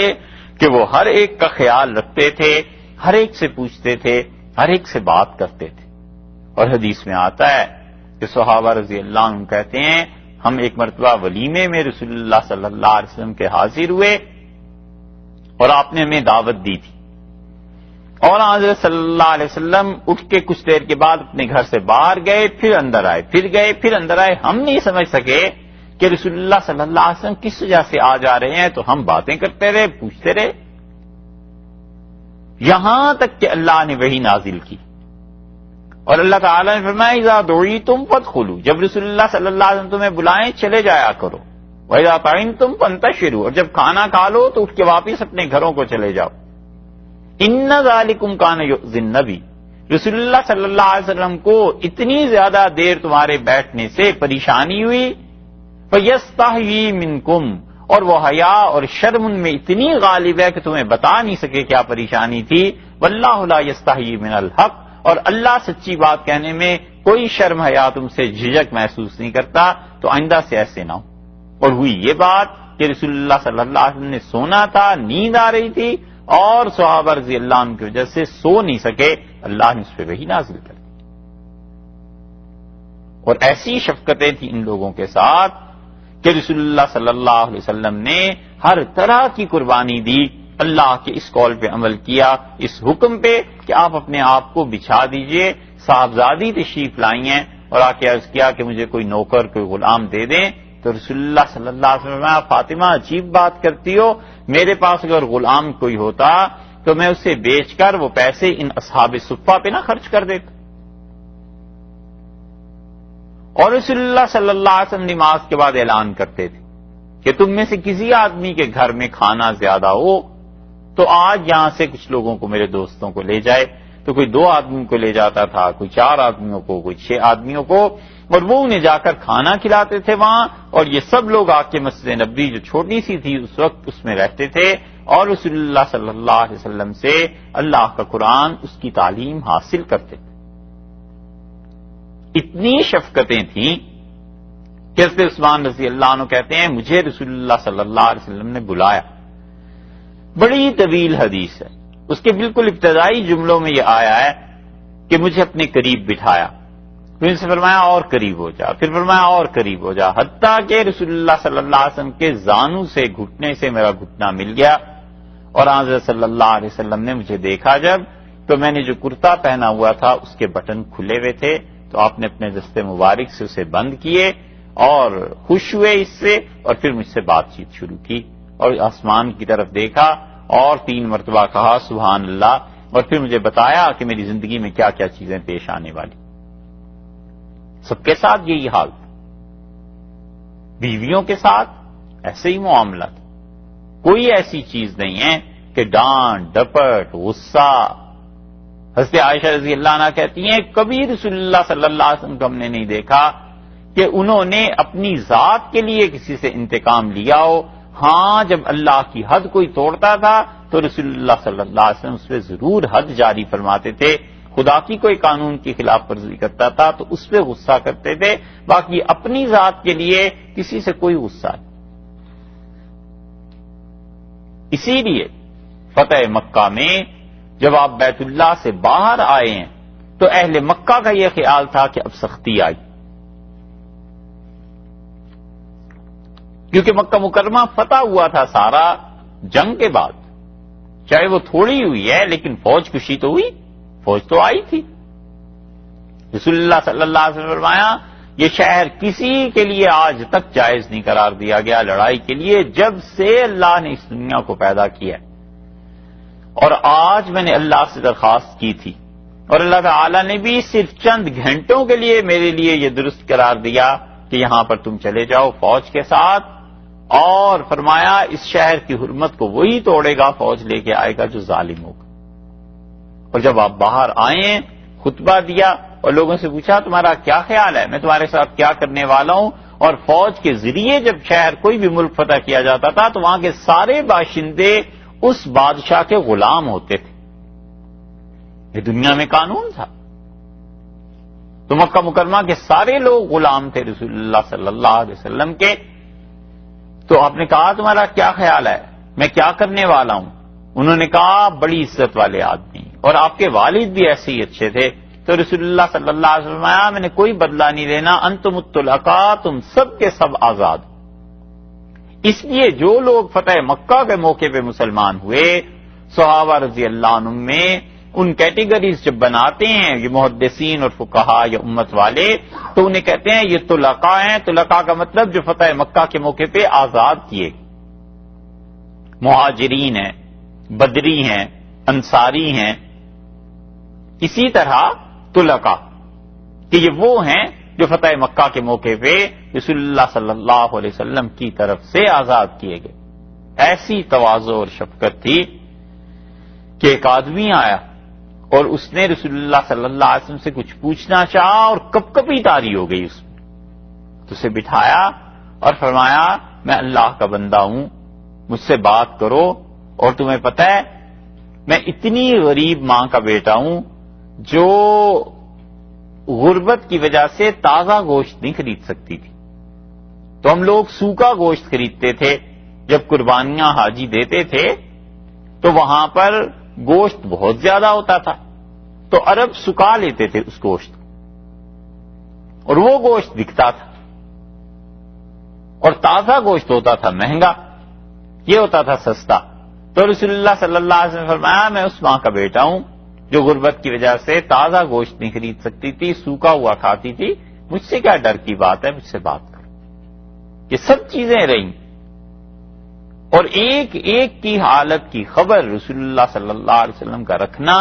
کہ وہ ہر ایک کا خیال رکھتے تھے، ہر ایک سے پوچھتے تھے، ہر ایک سے بات کرتے تھے۔ اور حدیث میں آتا ہے کہ صحابہ رضی اللہ عنہم کہتے ہیں ہم ایک مرتبہ ولیمے میں رسول اللہ صلی اللہ علیہ وسلم کے حاضر ہوئے اور آپ نے ہمیں دعوت دی تھی، اور حضرت صلی اللہ علیہ وسلم اٹھ کے کچھ دیر کے بعد اپنے گھر سے باہر گئے، پھر اندر آئے، پھر گئے، پھر اندر آئے۔ ہم نہیں سمجھ سکے کہ رسول اللہ صلی اللہ علیہ وسلم کس وجہ سے آ جا رہے ہیں، تو ہم باتیں کرتے رہے، پوچھتے رہے، یہاں تک کہ اللہ نے وحی نازل کی اور اللہ تعالیٰ نے فرمایا اذا دعیتم فادخلوا، جب رسول اللہ صلی اللہ علیہ وسلم تمہیں بلائیں چلے جایا کرو، واذا طعمتم فانتشروا، اور جب کھانا کھا لو تو اٹھ کے واپس اپنے گھروں کو چلے جاؤ۔ ان ذالکم کان یؤذی النبی، رسول اللہ صلی اللہ علیہ وسلم کو اتنی زیادہ دیر تمہارے بیٹھنے سے پریشانی ہوئی، فیستحیی منکم، اور وہ حیا اور شرم ان میں اتنی غالب ہے کہ تمہیں بتا نہیں سکے کیا پریشانی تھی۔ واللہ لا یستحیی من الحق، اور اللہ سچی بات کہنے میں کوئی شرم حیا تم سے جھجک محسوس نہیں کرتا، تو آئندہ سے ایسے نہ ہو۔ اور ہوئی یہ بات کہ رسول اللہ صلی اللہ علیہ وسلم نے سونا تھا، نیند آ رہی تھی، اور صحابہ رضی اللہ عنہ کی وجہ سے سو نہیں سکے، اللہ نے اس پہ وحی نازل کر دی۔ اور ایسی شفقتیں تھیں ان لوگوں کے ساتھ کہ رسول اللہ صلی اللہ علیہ وسلم نے ہر طرح کی قربانی دی، اللہ کے اس قول پہ عمل کیا، اس حکم پہ کہ آپ اپنے آپ کو بچھا دیجئے۔ صاحبزادی تشریف لائی ہیں اور آ کے عرض کیا کہ مجھے کوئی نوکر، کوئی غلام دے دیں، تو رسول اللہ صلی اللہ علیہ وسلم فاطمہ عجیب بات کرتی ہو، میرے پاس اگر غلام کوئی ہوتا تو میں اسے بیچ کر وہ پیسے ان اصحاب صفہ پہ نہ خرچ کر دیتا۔ اور رسول اللہ صلی اللہ علیہ وسلم نماز کے بعد اعلان کرتے تھے کہ تم میں سے کسی آدمی کے گھر میں کھانا زیادہ ہو تو آج یہاں سے کچھ لوگوں کو، میرے دوستوں کو لے جائے، تو کوئی 2 آدمیوں کو لے جاتا تھا، کوئی 4 آدمیوں کو، کوئی 6 آدمیوں کو، اور وہ انہیں جا کر کھانا کھلاتے تھے وہاں، اور یہ سب لوگ آ کے مسجد نبوی جو چھوٹی سی تھی اس وقت اس میں رہتے تھے، اور رسول اللہ صلی اللہ علیہ وسلم سے اللہ کا قرآن، اس کی تعلیم حاصل کرتے تھے۔ اتنی شفقتیں تھیں کہ حضرت عثمان رضی اللہ عنہ کہتے ہیں مجھے رسول اللہ صلی اللہ علیہ وسلم نے بلایا، بڑی طویل حدیث ہے، اس کے بالکل ابتدائی جملوں میں یہ آیا ہے کہ مجھے اپنے قریب بٹھایا، پھر ان سے فرمایا اور قریب ہو جا، پھر فرمایا اور قریب ہو جا، حتیٰ کہ رسول اللہ صلی اللہ علیہ وسلم کے زانو سے، گھٹنے سے میرا گھٹنا مل گیا، اور حضرت صلی اللہ علیہ وسلم نے مجھے دیکھا جب، تو میں نے جو کرتا پہنا ہوا تھا اس کے بٹن کھلے ہوئے تھے، تو آپ نے اپنے دستے مبارک سے اسے بند کیے اور خوش ہوئے اس سے، اور پھر مجھ سے بات چیت شروع کی، اور آسمان کی طرف دیکھا اور 3 مرتبہ کہا سبحان اللہ، اور پھر مجھے بتایا کہ میری زندگی میں کیا کیا چیزیں پیش آنے والی۔ سب کے ساتھ یہی حال تھا، بیویوں کے ساتھ ایسے ہی معاملہ تھا، کوئی ایسی چیز نہیں ہے کہ ڈانٹ ڈپٹ غصہ۔ حضرت عائشہ رضی اللہ عنہا کہتی ہیں کبھی رسول اللہ صلی اللہ علیہ وسلم کو ہم نے نہیں دیکھا کہ انہوں نے اپنی ذات کے لیے کسی سے انتقام لیا ہو، ہاں جب اللہ کی حد کوئی توڑتا تھا تو رسول اللہ صلی اللہ علیہ وسلم اس پہ ضرور حد جاری فرماتے تھے، خدا کی کوئی قانون کی خلاف ورزی کرتا تھا تو اس پہ غصہ کرتے تھے، باقی اپنی ذات کے لیے کسی سے کوئی غصہ نہیں۔ اسی لیے فتح مکہ میں جب آپ بیت اللہ سے باہر آئے ہیں تو اہل مکہ کا یہ خیال تھا کہ اب سختی آئی، کیونکہ مکہ مکرمہ فتح ہوا تھا سارا جنگ کے بعد، چاہے وہ تھوڑی ہوئی ہے لیکن فوج کشی تو ہوئی، فوج تو آئی تھی۔ رسول اللہ صلی اللہ علیہ وسلم نے فرمایا یہ شہر کسی کے لیے آج تک جائز نہیں قرار دیا گیا لڑائی کے لیے جب سے اللہ نے اس دنیا کو پیدا کیا، اور آج میں نے اللہ سے درخواست کی تھی اور اللہ تعالی نے بھی صرف چند گھنٹوں کے لیے میرے لیے یہ درست قرار دیا کہ یہاں پر تم چلے جاؤ فوج کے ساتھ، اور فرمایا اس شہر کی حرمت کو وہی توڑے گا، فوج لے کے آئے گا جو ظالم ہوگا۔ اور جب آپ باہر آئے خطبہ دیا اور لوگوں سے پوچھا تمہارا کیا خیال ہے، میں تمہارے ساتھ کیا کرنے والا ہوں، اور فوج کے ذریعے جب شہر کوئی بھی ملک فتح کیا جاتا تھا تو وہاں کے سارے باشندے اس بادشاہ کے غلام ہوتے تھے، یہ دنیا میں قانون تھا۔ تو مکہ مکرمہ کے سارے لوگ غلام تھے رسول اللہ صلی اللہ علیہ وسلم کے۔ تو آپ نے کہا تمہارا کیا خیال ہے، میں کیا کرنے والا ہوں؟ انہوں نے کہا بڑی عزت والے آدمی اور آپ کے والد بھی ایسے ہی اچھے تھے۔ تو رسول اللہ صلی اللہ علیہ وسلم آیا میں نے کوئی بدلہ نہیں لینا، انتم الطلقاء، تم سب کے سب آزاد۔ اس لیے جو لوگ فتح مکہ کے موقع پہ مسلمان ہوئے صحابہ رضی اللہ عنہم میں ان کیٹیگریز جب بناتے ہیں یہ محدثین اور فقہا یا امت والے تو انہیں کہتے ہیں یہ طلقاء ہیں۔ طلقاء کا مطلب جو فتح مکہ کے موقع پہ آزاد کیے، مہاجرین ہیں، بدری ہیں، انصاری ہیں، اسی طرح طلقاء کہ یہ وہ ہیں جو فتح مکہ کے موقع پہ رسول اللہ صلی اللہ علیہ وسلم کی طرف سے آزاد کیے گئے۔ ایسی تواضع اور شفقت تھی کہ ایک آدمی آیا اور اس نے رسول اللہ صلی اللہ علیہ وسلم سے کچھ پوچھنا چاہا اور کپ کپی طاری ہو گئی اس میں، تو اسے بٹھایا اور فرمایا میں اللہ کا بندہ ہوں، مجھ سے بات کرو، اور تمہیں پتہ ہے میں اتنی غریب ماں کا بیٹا ہوں جو غربت کی وجہ سے تازہ گوشت نہیں خرید سکتی تھی، تو ہم لوگ سوکھا گوشت خریدتے تھے، جب قربانیاں حاجی دیتے تھے تو وہاں پر گوشت بہت زیادہ ہوتا تھا تو عرب سکھا لیتے تھے اس گوشت کو، اور وہ گوشت بکتا تھا، اور تازہ گوشت ہوتا تھا مہنگا، یہ ہوتا تھا سستا۔ تو رسول اللہ صلی اللہ علیہ وسلم نے فرمایا میں اس ماں کا بیٹا ہوں جو غربت کی وجہ سے تازہ گوشت نہیں خرید سکتی تھی، سوکھا ہوا کھاتی تھی، مجھ سے کیا ڈر کی بات ہے، مجھ سے بات کرو۔ یہ سب چیزیں رہیں، اور ایک ایک کی حالت کی خبر رسول اللہ صلی اللہ علیہ وسلم کا رکھنا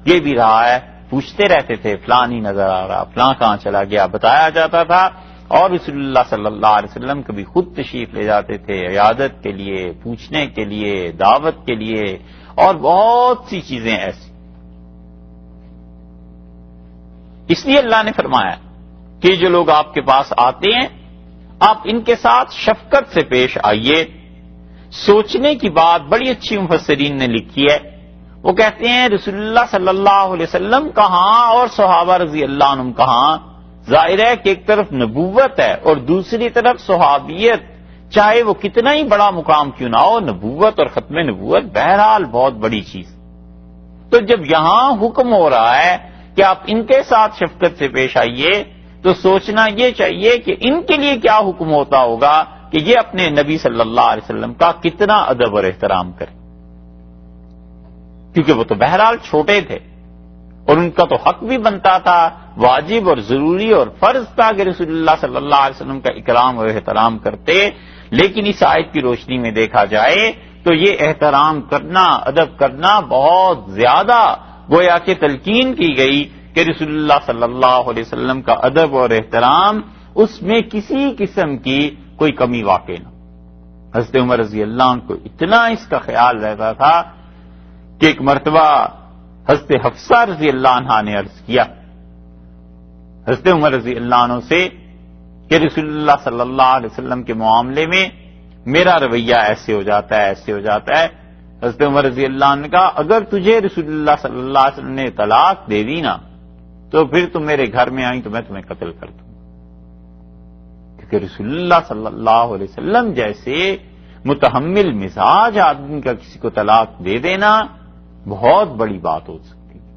یہ بھی رہا ہے۔ پوچھتے رہتے تھے فلاں نہیں نظر آ رہا، فلاں کہاں چلا گیا، بتایا جاتا تھا، اور رسول اللہ صلی اللہ علیہ وسلم کبھی خود تشریف لے جاتے تھے عیادت کے لیے، پوچھنے کے لیے، دعوت کے لیے، اور بہت سی چیزیں ایسی۔ اس لیے اللہ نے فرمایا کہ جو لوگ آپ کے پاس آتے ہیں آپ ان کے ساتھ شفقت سے پیش آئیے۔ سوچنے کی بات بڑی اچھی مفسرین نے لکھی ہے، وہ کہتے ہیں رسول اللہ صلی اللہ علیہ وسلم کہاں اور صحابہ رضی اللہ عنہم کہاں، ظاہر ہے کہ ایک طرف نبوت ہے اور دوسری طرف صحابیت، چاہے وہ کتنا ہی بڑا مقام کیوں نہ ہو، نبوت اور ختم نبوت بہرحال بہت بڑی چیز۔ تو جب یہاں حکم ہو رہا ہے کہ آپ ان کے ساتھ شفقت سے پیش آئیے تو سوچنا یہ چاہیے کہ ان کے لیے کیا حکم ہوتا ہوگا کہ یہ اپنے نبی صلی اللہ علیہ وسلم کا کتنا ادب اور احترام کریں، کیونکہ وہ تو بہرحال چھوٹے تھے اور ان کا تو حق بھی بنتا تھا، واجب اور ضروری اور فرض تھا کہ رسول اللہ صلی اللہ علیہ وسلم کا اکرام اور احترام کرتے، لیکن اس آیت کی روشنی میں دیکھا جائے تو یہ احترام کرنا، ادب کرنا بہت زیادہ گویا کہ تلقین کی گئی کہ رسول اللہ صلی اللہ علیہ وسلم کا ادب اور احترام اس میں کسی قسم کی کوئی کمی واقع نہ۔ حضرت عمر رضی اللہ عنہ کو اتنا اس کا خیال رہتا تھا کہ ایک مرتبہ حضرت حفصہ رضی اللہ عنہا نے عرض کیا حضرت عمر رضی اللہ عنہ سے کہ رسول اللہ صلی اللہ علیہ وسلم کے معاملے میں میرا رویہ ایسے ہو جاتا ہے، ایسے ہو جاتا ہے۔ حضرت عمر رضی اللہ عنہ نے کہا اگر تجھے رسول اللہ صلی اللہ علیہ وسلم نے طلاق دے دی نا تو پھر تم میرے گھر میں آئیں تو میں تمہیں قتل کر دوں، کیونکہ رسول اللہ صلی اللہ علیہ وسلم جیسے متحمل مزاج آدمی کا کسی کو طلاق دے دینا بہت بڑی بات ہو سکتی ہے۔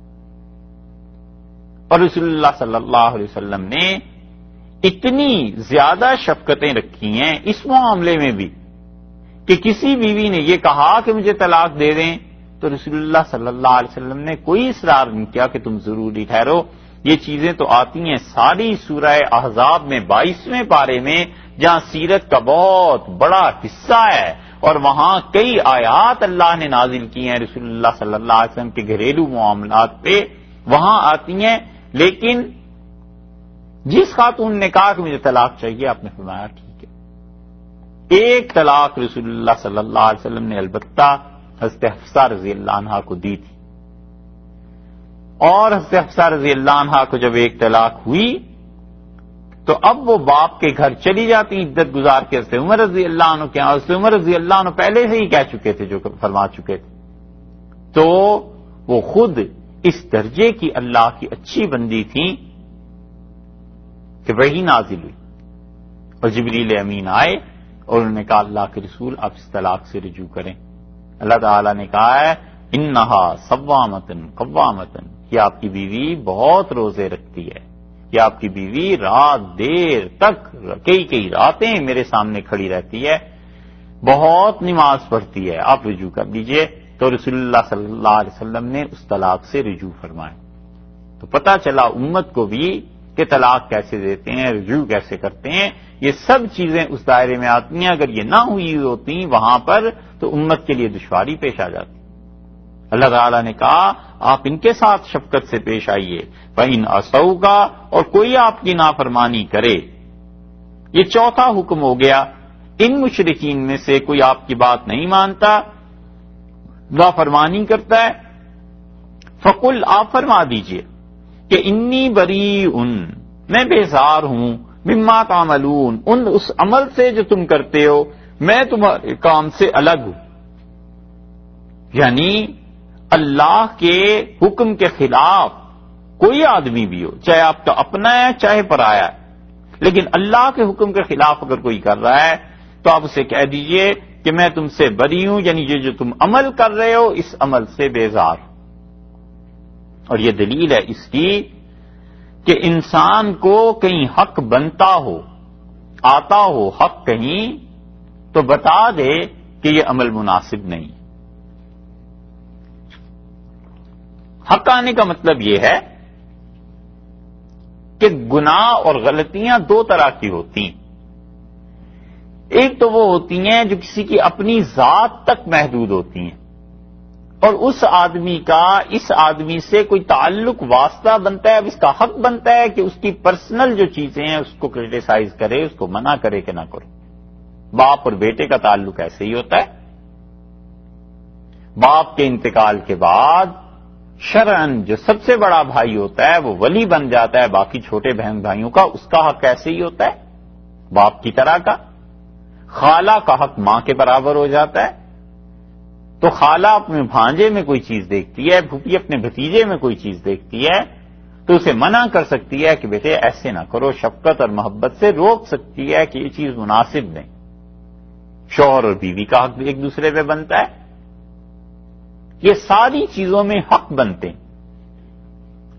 اور رسول اللہ صلی اللہ علیہ وسلم نے اتنی زیادہ شفقتیں رکھی ہیں اس معاملے میں بھی کہ کسی بیوی نے یہ کہا کہ مجھے طلاق دے دیں تو رسول اللہ صلی اللہ علیہ وسلم نے کوئی اصرار نہیں کیا کہ تم ضروری ٹھہرو۔ یہ چیزیں تو آتی ہیں ساری سورہ احزاب میں 22ویں پارے میں، جہاں سیرت کا بہت بڑا حصہ ہے، اور وہاں کئی آیات اللہ نے نازل کی ہیں رسول اللہ صلی اللہ علیہ وسلم کے گھریلو معاملات پہ، وہاں آتی ہیں۔ لیکن جس خاتون نے کہا کہ مجھے طلاق چاہیے، آپ نے فرمایا ٹھیک ہے۔ ایک طلاق رسول اللہ صلی اللہ علیہ وسلم نے البتہ حضرت حفصہ رضی اللہ عنہا کو دی تھی، اور حضرت حفصہ رضی اللہ عنہا کو جب ایک طلاق ہوئی تو اب وہ باپ کے گھر چلی جاتی عدت گزار کے حضرت عمر رضی اللہ عنہ کے، حضرت عمر رضی اللہ عنہ پہلے سے ہی کہہ چکے تھے، جو فرما چکے تھے، تو وہ خود اس درجے کی اللہ کی اچھی بندی تھیں کہ وحی نازل ہوئی اور جبریل امین آئے اور انہوں نے کہا اللہ کے رسول آپ اس طلاق سے رجوع کریں۔ اللہ تعالیٰ نے کہا ہے انہا صوامتن قوامتن، کہ آپ کی بیوی بہت روزے رکھتی ہے، کہ آپ کی بیوی رات دیر تک کئی راتیں میرے سامنے کھڑی رہتی ہے، بہت نماز پڑھتی ہے، آپ رجوع کر دیجئے۔ تو رسول اللہ صلی اللہ علیہ وسلم نے اس طلاق سے رجوع فرمائے۔ تو پتہ چلا امت کو بھی کہ طلاق کیسے دیتے ہیں، رجوع کیسے کرتے ہیں، یہ سب چیزیں اس دائرے میں آتی ہیں۔ اگر یہ نہ ہوئی ہوتی وہاں پر تو امت کے لیے دشواری پیش آ جاتی۔ اللہ تعالیٰ نے کہا آپ ان کے ساتھ شفقت سے پیش آئیے، فَإِنْ عَصَوْكَ، اور کوئی آپ کی نافرمانی کرے۔ یہ چوتھا حکم ہو گیا، ان مشرکین میں سے کوئی آپ کی بات نہیں مانتا، نافرمانی کرتا ہے، فَقُلْ، آپ فرما دیجئے کہ انی بریء، میں بیزار ہوں، مما تعملون، اس عمل سے جو تم کرتے ہو، میں تمہارے کام سے الگ ہوں۔ یعنی اللہ کے حکم کے خلاف کوئی آدمی بھی ہو، چاہے آپ کا اپنا ہے چاہے پرایا ہے، لیکن اللہ کے حکم کے خلاف اگر کوئی کر رہا ہے تو آپ اسے کہہ دیجئے کہ میں تم سے بری ہوں، یعنی یہ جو تم عمل کر رہے ہو اس عمل سے بیزار ہوں۔ اور یہ دلیل ہے اس کی کہ انسان کو کہیں حق بنتا ہو، آتا ہو حق کہیں، تو بتا دے کہ یہ عمل مناسب نہیں۔ حق آنے کا مطلب یہ ہے کہ گناہ اور غلطیاں دو طرح کی ہوتی ہیں۔ ایک تو وہ ہوتی ہیں جو کسی کی اپنی ذات تک محدود ہوتی ہیں، اور اس آدمی کا اس آدمی سے کوئی تعلق واسطہ بنتا ہے، اب اس کا حق بنتا ہے کہ اس کی پرسنل جو چیزیں ہیں اس کو کرٹیسائز کرے، اس کو منع کرے کہ نہ کرو۔ باپ اور بیٹے کا تعلق ایسے ہی ہوتا ہے۔ باپ کے انتقال کے بعد شرعن جو سب سے بڑا بھائی ہوتا ہے وہ ولی بن جاتا ہے باقی چھوٹے بہن بھائیوں کا، اس کا حق ایسے ہی ہوتا ہے باپ کی طرح کا۔ خالہ کا حق ماں کے برابر ہو جاتا ہے، تو خالہ اپنے بھانجے میں کوئی چیز دیکھتی ہے، پھوپھی اپنے بھتیجے میں کوئی چیز دیکھتی ہے تو اسے منع کر سکتی ہے کہ بیٹے ایسے نہ کرو، شفقت اور محبت سے روک سکتی ہے کہ یہ چیز مناسب نہیں۔ شوہر اور بیوی کا حق ایک دوسرے پہ بنتا ہے، یہ ساری چیزوں میں حق بنتے ہیں۔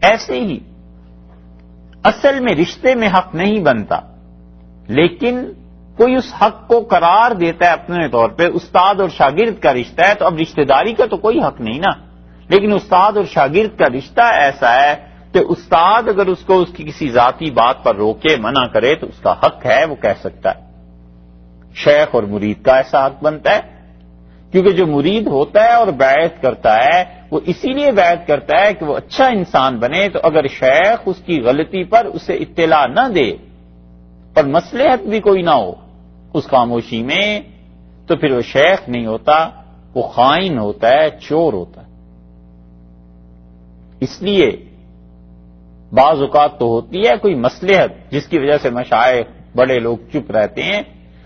ایسے ہی اصل میں رشتے میں حق نہیں بنتا، لیکن کوئی اس حق کو قرار دیتا ہے اپنے طور پہ۔ استاد اور شاگرد کا رشتہ ہے تو اب رشتہ داری کا تو کوئی حق نہیں نا، لیکن استاد اور شاگرد کا رشتہ ایسا ہے کہ استاد اگر اس کو اس کی کسی ذاتی بات پر روکے منع کرے تو اس کا حق ہے، وہ کہہ سکتا ہے۔ شیخ اور مرید کا ایسا حق بنتا ہے، کیونکہ جو مرید ہوتا ہے اور بیعت کرتا ہے وہ اسی لیے بیعت کرتا ہے کہ وہ اچھا انسان بنے، تو اگر شیخ اس کی غلطی پر اسے اطلاع نہ دے اور مصلحت بھی کوئی نہ ہو اس خاموشی میں، تو پھر وہ شیخ نہیں ہوتا، وہ خائن ہوتا ہے، چور ہوتا ہے۔ اس لیے بعض اوقات تو ہوتی ہے کوئی مصلحت جس کی وجہ سے مشائخ بڑے لوگ چپ رہتے ہیں،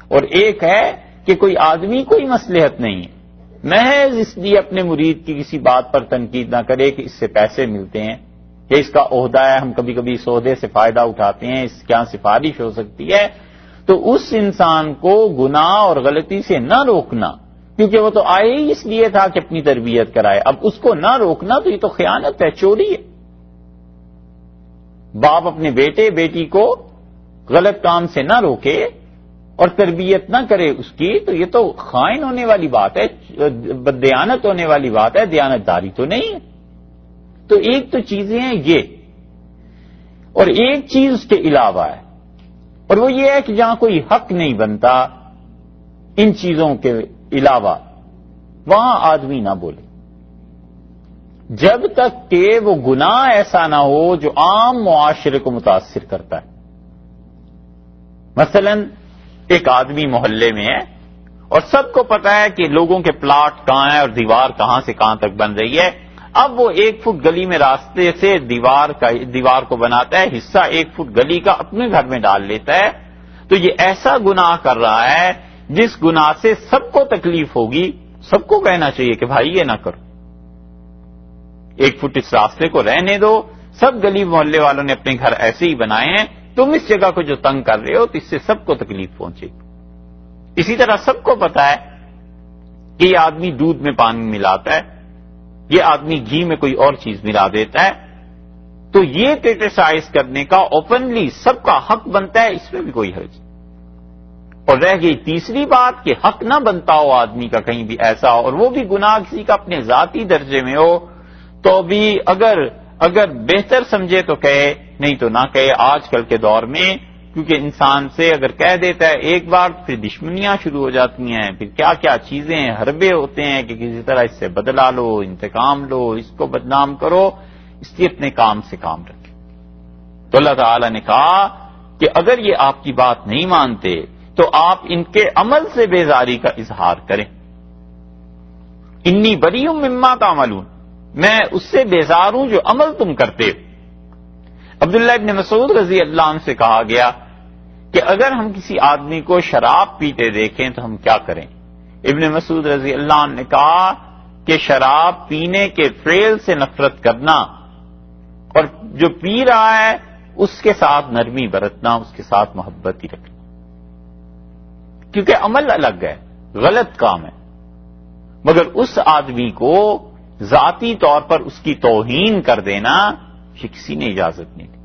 اور ایک ہے کہ کوئی آدمی کوئی مصلحت نہیں ہے، محض اس لیے اپنے مرید کی کسی بات پر تنقید نہ کرے کہ اس سے پیسے ملتے ہیں یا اس کا عہدہ ہے، ہم کبھی کبھی اس عہدے سے فائدہ اٹھاتے ہیں، اس کے یہاں سفارش ہو سکتی ہے، تو اس انسان کو گناہ اور غلطی سے نہ روکنا، کیونکہ وہ تو آئے ہی اس لیے تھا کہ اپنی تربیت کرائے. اب اس کو نہ روکنا تو یہ تو خیانت ہے، چوری ہے. باپ اپنے بیٹے بیٹی کو غلط کام سے نہ روکے اور تربیت نہ کرے اس کی، تو یہ تو خائن ہونے والی بات ہے، بددیانت ہونے والی بات ہے، دیانتداری تو نہیں ہے. تو ایک تو چیزیں ہیں یہ، اور ایک چیز اس کے علاوہ ہے، اور وہ یہ ہے کہ جہاں کوئی حق نہیں بنتا ان چیزوں کے علاوہ وہاں آدمی نہ بولے، جب تک کہ وہ گناہ ایسا نہ ہو جو عام معاشرے کو متاثر کرتا ہے. مثلا ایک آدمی محلے میں ہے اور سب کو پتا ہے کہ لوگوں کے پلاٹ کہاں ہیں اور دیوار کہاں سے کہاں تک بن رہی ہے. اب وہ 1 فٹ گلی میں راستے سے دیوار کو بناتا ہے، حصہ 1 فٹ گلی کا اپنے گھر میں ڈال لیتا ہے. تو یہ ایسا گناہ کر رہا ہے جس گناہ سے سب کو تکلیف ہوگی. سب کو کہنا چاہیے کہ بھائی یہ نہ کرو، 1 فٹ اس راستے کو رہنے دو. سب گلی محلے والوں نے اپنے گھر ایسے ہی بنائے ہیں، تم اس جگہ کو جو تنگ کر رہے ہو تو اس سے سب کو تکلیف پہنچے گی. اسی طرح سب کو پتا ہے کہ یہ آدمی دودھ میں پانی ملاتا ہے، یہ آدمی گھی میں کوئی اور چیز ملا دیتا ہے. تو یہ کرٹیسائز کرنے کا اوپنلی سب کا حق بنتا ہے، اس میں بھی کوئی حرج نہیں. اور رہ گئی تیسری بات کہ حق نہ بنتا ہو آدمی کا کہیں بھی ایسا ہو، اور وہ بھی گناہ کسی کا اپنے ذاتی درجے میں ہو، تو بھی اگر بہتر سمجھے تو کہے، نہیں تو نہ کہے. آج کل کے دور میں کیونکہ انسان سے اگر کہہ دیتا ہے ایک بار پھر دشمنیاں شروع ہو جاتی ہیں، پھر کیا کیا چیزیں حربے ہوتے ہیں کہ کسی طرح اس سے بدلہ لو، انتقام لو، اس کو بدنام کرو. اس لیے اپنے کام سے کام رکھے. تو اللہ تعالی نے کہا کہ اگر یہ آپ کی بات نہیں مانتے تو آپ ان کے عمل سے بیزاری کا اظہار کریں. انی بری مما تعملون، میں اس سے بیزار ہوں جو عمل تم کرتے ہو. عبداللہ ابن مسعود رضی اللہ عنہ سے کہا گیا کہ اگر ہم کسی آدمی کو شراب پیتے دیکھیں تو ہم کیا کریں؟ ابن مسعود رضی اللہ عنہ نے کہا کہ شراب پینے کے فعل سے نفرت کرنا اور جو پی رہا ہے اس کے ساتھ نرمی برتنا، اس کے ساتھ محبت ہی رکھنا. کیونکہ عمل الگ ہے، غلط کام ہے، مگر اس آدمی کو ذاتی طور پر اس کی توہین کر دینا یہ کسی نے اجازت نہیں دی.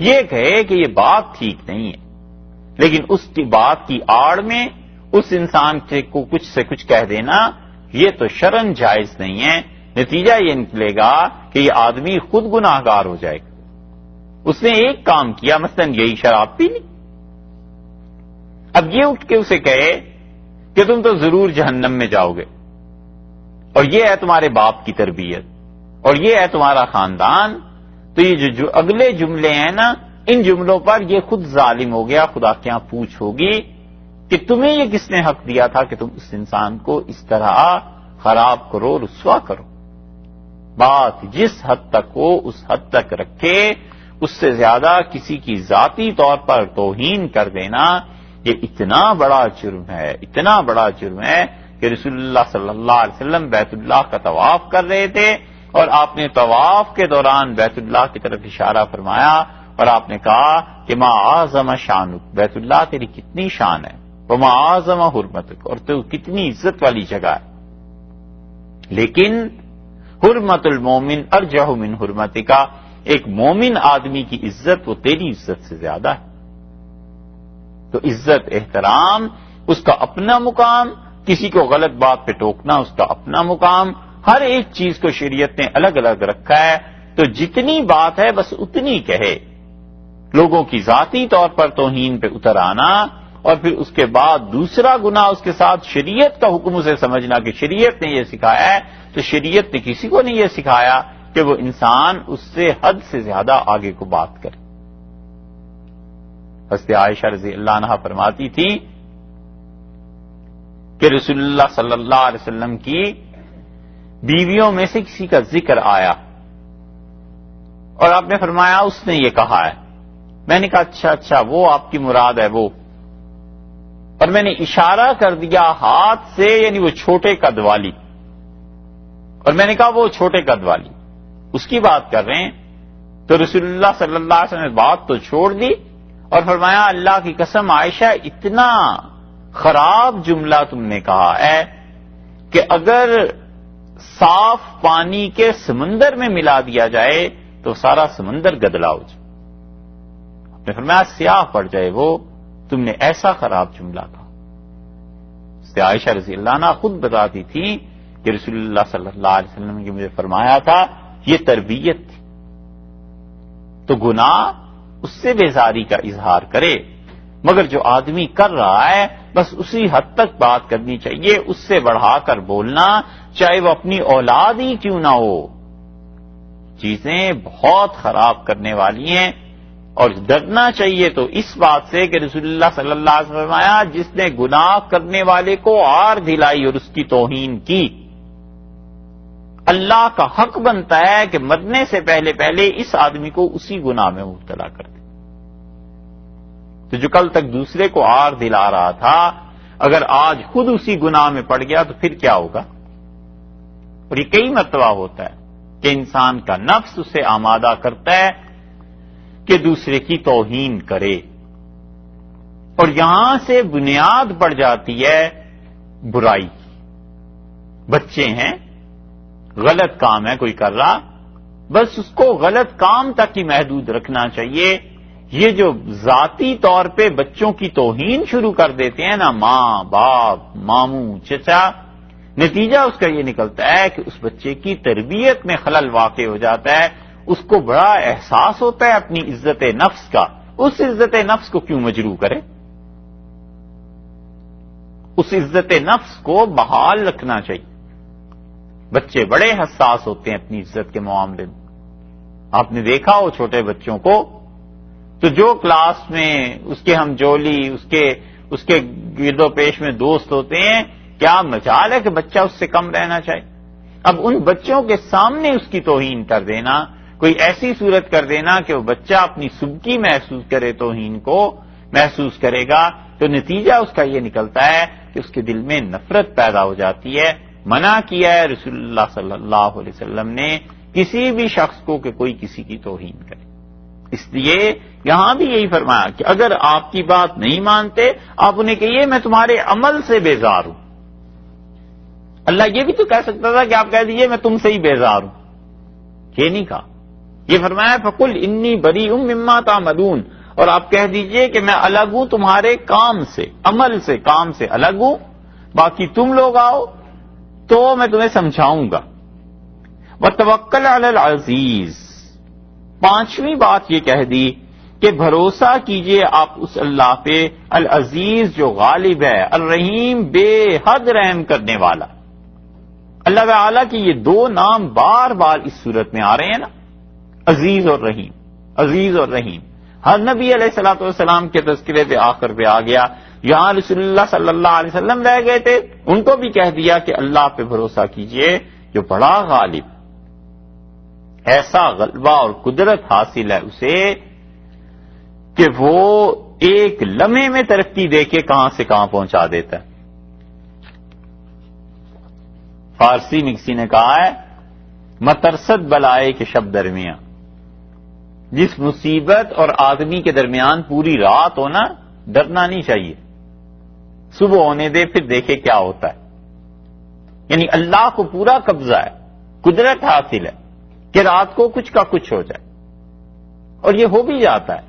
یہ کہے کہ یہ بات ٹھیک نہیں ہے، لیکن اس کی بات کی آڑ میں اس انسان کو کچھ سے کچھ کہہ دینا یہ تو شرعاً جائز نہیں ہے. نتیجہ یہ نکلے گا کہ یہ آدمی خود گناہ گار ہو جائے گا. اس نے ایک کام کیا، مثلا یہی شراب پی لی، اب یہ اٹھ کے اسے کہے کہ تم تو ضرور جہنم میں جاؤ گے، اور یہ ہے تمہارے باپ کی تربیت، اور یہ ہے تمہارا خاندان. تو یہ جو اگلے جملے ہیں نا، ان جملوں پر یہ خود ظالم ہو گیا. خدا کے یہاں پوچھ ہوگی کہ تمہیں یہ کس نے حق دیا تھا کہ تم اس انسان کو اس طرح خراب کرو، رسوا کرو. بات جس حد تک ہو اس حد تک رکھے، اس سے زیادہ کسی کی ذاتی طور پر توہین کر دینا یہ اتنا بڑا جرم ہے، اتنا بڑا جرم ہے کہ رسول اللہ صلی اللہ علیہ وسلم بیت اللہ کا طواف کر رہے تھے اور آپ نے طواف کے دوران بیت اللہ کی طرف اشارہ فرمایا اور آپ نے کہا کہ ما اعظم شانک، بیت اللہ تیری کتنی شان ہے، وما اعظم حرمتک، اور تو کتنی عزت والی جگہ ہے. لیکن حرمت المومن ارجح من حرمتک، ایک مومن آدمی کی عزت وہ تیری عزت سے زیادہ ہے. تو عزت احترام اس کا اپنا مقام، کسی کو غلط بات پہ ٹوکنا اس کا اپنا مقام. ہر ایک چیز کو شریعت نے الگ الگ رکھا ہے. تو جتنی بات ہے بس اتنی کہے. لوگوں کی ذاتی طور پر توہین پہ اتر آنا اور پھر اس کے بعد دوسرا گناہ اس کے ساتھ شریعت کا حکم اسے سمجھنا کہ شریعت نے یہ سکھایا ہے، تو شریعت نے کسی کو نہیں یہ سکھایا کہ وہ انسان اس سے حد سے زیادہ آگے کو بات کرے. حضرت عائشہ رضی اللہ عنہا فرماتی تھی کہ رسول اللہ صلی اللہ علیہ وسلم کی بیویوں میں سے کسی کا ذکر آیا اور آپ نے فرمایا اس نے یہ کہا ہے. میں نے کہا اچھا وہ آپ کی مراد ہے وہ، اور میں نے اشارہ کر دیا ہاتھ سے، یعنی وہ چھوٹے قد والی، اور میں نے کہا وہ چھوٹے قد والی اس کی بات کر رہے ہیں. تو رسول اللہ صلی اللہ علیہ وسلم نے بات تو چھوڑ دی اور فرمایا اللہ کی قسم عائشہ اتنا خراب جملہ تم نے کہا ہے کہ اگر صاف پانی کے سمندر میں ملا دیا جائے تو سارا سمندر گدلا ہو جائے. آپ نے فرمایا سیاہ پڑ جائے وہ، تم نے ایسا خراب جملہ کہا. اس سے عائشہ رضی اللہ عنہا خود بتاتی تھی کہ رسول اللہ صلی اللہ علیہ وسلم نے مجھے فرمایا تھا یہ تربیت تھی. تو گناہ اس سے بیزاری کا اظہار کرے، مگر جو آدمی کر رہا ہے بس اسی حد تک بات کرنی چاہیے، اس سے بڑھا کر بولنا چاہے وہ اپنی اولاد ہی کیوں نہ ہو. چیزیں بہت خراب کرنے والی ہیں، اور ڈرنا چاہیے تو اس بات سے کہ رسول اللہ صلی اللہ علیہ وسلم فرمایا جس نے گناہ کرنے والے کو آر دلائی اور اس کی توہین کی، اللہ کا حق بنتا ہے کہ مرنے سے پہلے پہلے اس آدمی کو اسی گناہ میں مبتلا کر دے. تو جو کل تک دوسرے کو آر دلا رہا تھا اگر آج خود اسی گناہ میں پڑ گیا تو پھر کیا ہوگا؟ اور یہ کئی مرتبہ ہوتا ہے کہ انسان کا نفس اسے آمادہ کرتا ہے کہ دوسرے کی توہین کرے، اور یہاں سے بنیاد پڑ جاتی ہے برائی کی. بچے ہیں، غلط کام ہے کوئی کر رہا، بس اس کو غلط کام تک ہی محدود رکھنا چاہیے. یہ جو ذاتی طور پہ بچوں کی توہین شروع کر دیتے ہیں نا، ماں باپ ماموں چچا، نتیجہ اس کا یہ نکلتا ہے کہ اس بچے کی تربیت میں خلل واقع ہو جاتا ہے. اس کو بڑا احساس ہوتا ہے اپنی عزت نفس کا، اس عزت نفس کو کیوں مجروح کرے؟ اس عزت نفس کو بحال رکھنا چاہیے. بچے بڑے حساس ہوتے ہیں اپنی عزت کے معاملے میں. آپ نے دیکھا ہو چھوٹے بچوں کو تو جو کلاس میں اس کے ہم جولی، اس کے گرد و پیش میں دوست ہوتے ہیں، کیا مجال ہے کہ بچہ اس سے کم رہنا چاہے؟ اب ان بچوں کے سامنے اس کی توہین کر دینا، کوئی ایسی صورت کر دینا کہ وہ بچہ اپنی سبکی محسوس کرے، توہین کو محسوس کرے گا، تو نتیجہ اس کا یہ نکلتا ہے کہ اس کے دل میں نفرت پیدا ہو جاتی ہے. منع کیا ہے رسول اللہ صلی اللہ علیہ وسلم نے کسی بھی شخص کو کہ کوئی کسی کی توہین کرے. اس لیے یہاں بھی یہی فرمایا کہ اگر آپ کی بات نہیں مانتے آپ انہیں کہیے میں تمہارے عمل سے بیزار ہوں. اللہ یہ بھی تو کہہ سکتا تھا کہ آپ کہہ دیجئے میں تم سے ہی بیزار ہوں، یہ نہیں کہا. یہ فرمایا فقل انی بریء مما تعملون، اور آپ کہہ دیجئے کہ میں الگ ہوں تمہارے کام سے، عمل سے، کام سے الگ ہوں، باقی تم لوگ آؤ تو میں تمہیں سمجھاؤں گا. وتوکل علی العزیز، پانچویں بات یہ کہہ دی کہ بھروسہ کیجئے آپ اس اللہ پہ العزیز جو غالب ہے، الرحیم بے حد رحم کرنے والا. اللہ تعالیٰ کی یہ دو نام بار بار اس صورت میں آ رہے ہیں نا، عزیز اور رحیم، عزیز اور رحیم. ہر نبی علیہ الصلوۃ والسلام کے تذکرے پہ آخر پہ آ گیا. یہاں رسول اللہ صلی اللہ علیہ وسلم رہ گئے تھے، ان کو بھی کہہ دیا کہ اللہ پہ بھروسہ کیجئے جو بڑا غالب، ایسا غلبہ اور قدرت حاصل ہے اسے کہ وہ ایک لمحے میں ترقی دے کے کہاں سے کہاں پہنچا دیتا ہے. فارسی میں کسی نے کہا ہے مترسد بلائے کے شب درمیان، جس مصیبت اور آدمی کے درمیان پوری رات ہونا، ڈرنا نہیں چاہیے، صبح ہونے دے پھر دیکھے کیا ہوتا ہے. یعنی اللہ کو پورا قبضہ ہے، قدرت حاصل ہے کہ رات کو کچھ کا کچھ ہو جائے، اور یہ ہو بھی جاتا ہے.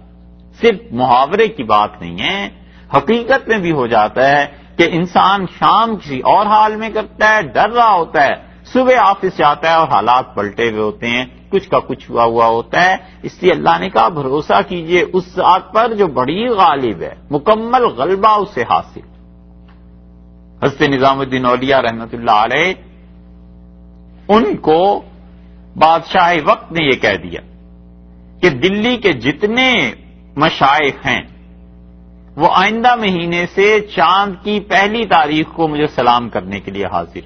صرف محاورے کی بات نہیں ہے، حقیقت میں بھی ہو جاتا ہے کہ انسان شام کسی اور حال میں کرتا ہے، ڈر رہا ہوتا ہے، صبح آفس جاتا ہے اور حالات پلٹے ہوئے ہوتے ہیں، کچھ کا کچھ ہوا ہوتا ہے. اس لیے اللہ نے کہا بھروسہ کیجئے اس ذات پر جو بڑی غالب ہے، مکمل غلبہ اسے حاصل. حضرت نظام الدین اولیاء رحمۃ اللہ علیہ، ان کو بادشاہ وقت نے یہ کہہ دیا کہ دلی کے جتنے مشائخ ہیں وہ آئندہ مہینے سے چاند کی پہلی تاریخ کو مجھے سلام کرنے کے لیے حاضر.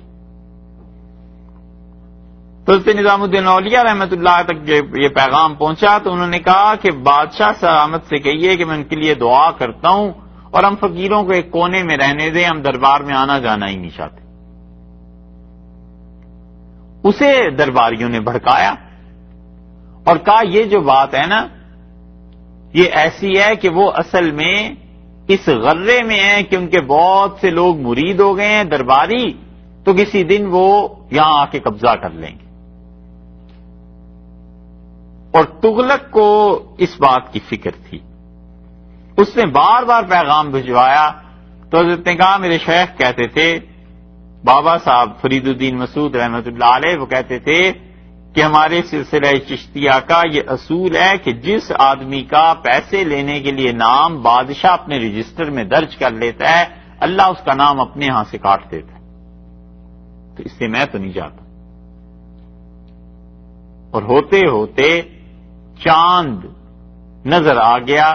تو حضرت نظام الدین اولیاء رحمۃ اللہ تک یہ پیغام پہنچا تو انہوں نے کہا کہ بادشاہ سلامت سے کہیے کہ میں ان کے لیے دعا کرتا ہوں اور ہم فقیروں کو ایک کونے میں رہنے دیں، ہم دربار میں آنا جانا ہی نہیں چاہتے. اسے درباریوں نے بھڑکایا اور کہا یہ جو بات ہے نا یہ ایسی ہے کہ وہ اصل میں اس غرے میں ہے کہ ان کے بہت سے لوگ مرید ہو گئے ہیں درباری، تو کسی دن وہ یہاں آ کے قبضہ کر لیں گے. اور تغلق کو اس بات کی فکر تھی. اس نے بار بار پیغام بھجوایا تو حضرت نے کہا میرے شیخ کہتے تھے، بابا صاحب فرید الدین مسعود رحمۃ اللہ علیہ، وہ کہتے تھے کہ ہمارے سلسلہ چشتیہ کا یہ اصول ہے کہ جس آدمی کا پیسے لینے کے لیے نام بادشاہ اپنے رجسٹر میں درج کر لیتا ہے، اللہ اس کا نام اپنے ہاں سے کاٹ دیتا ہے. تو اس سے میں تو نہیں جاتا. اور ہوتے ہوتے چاند نظر آ گیا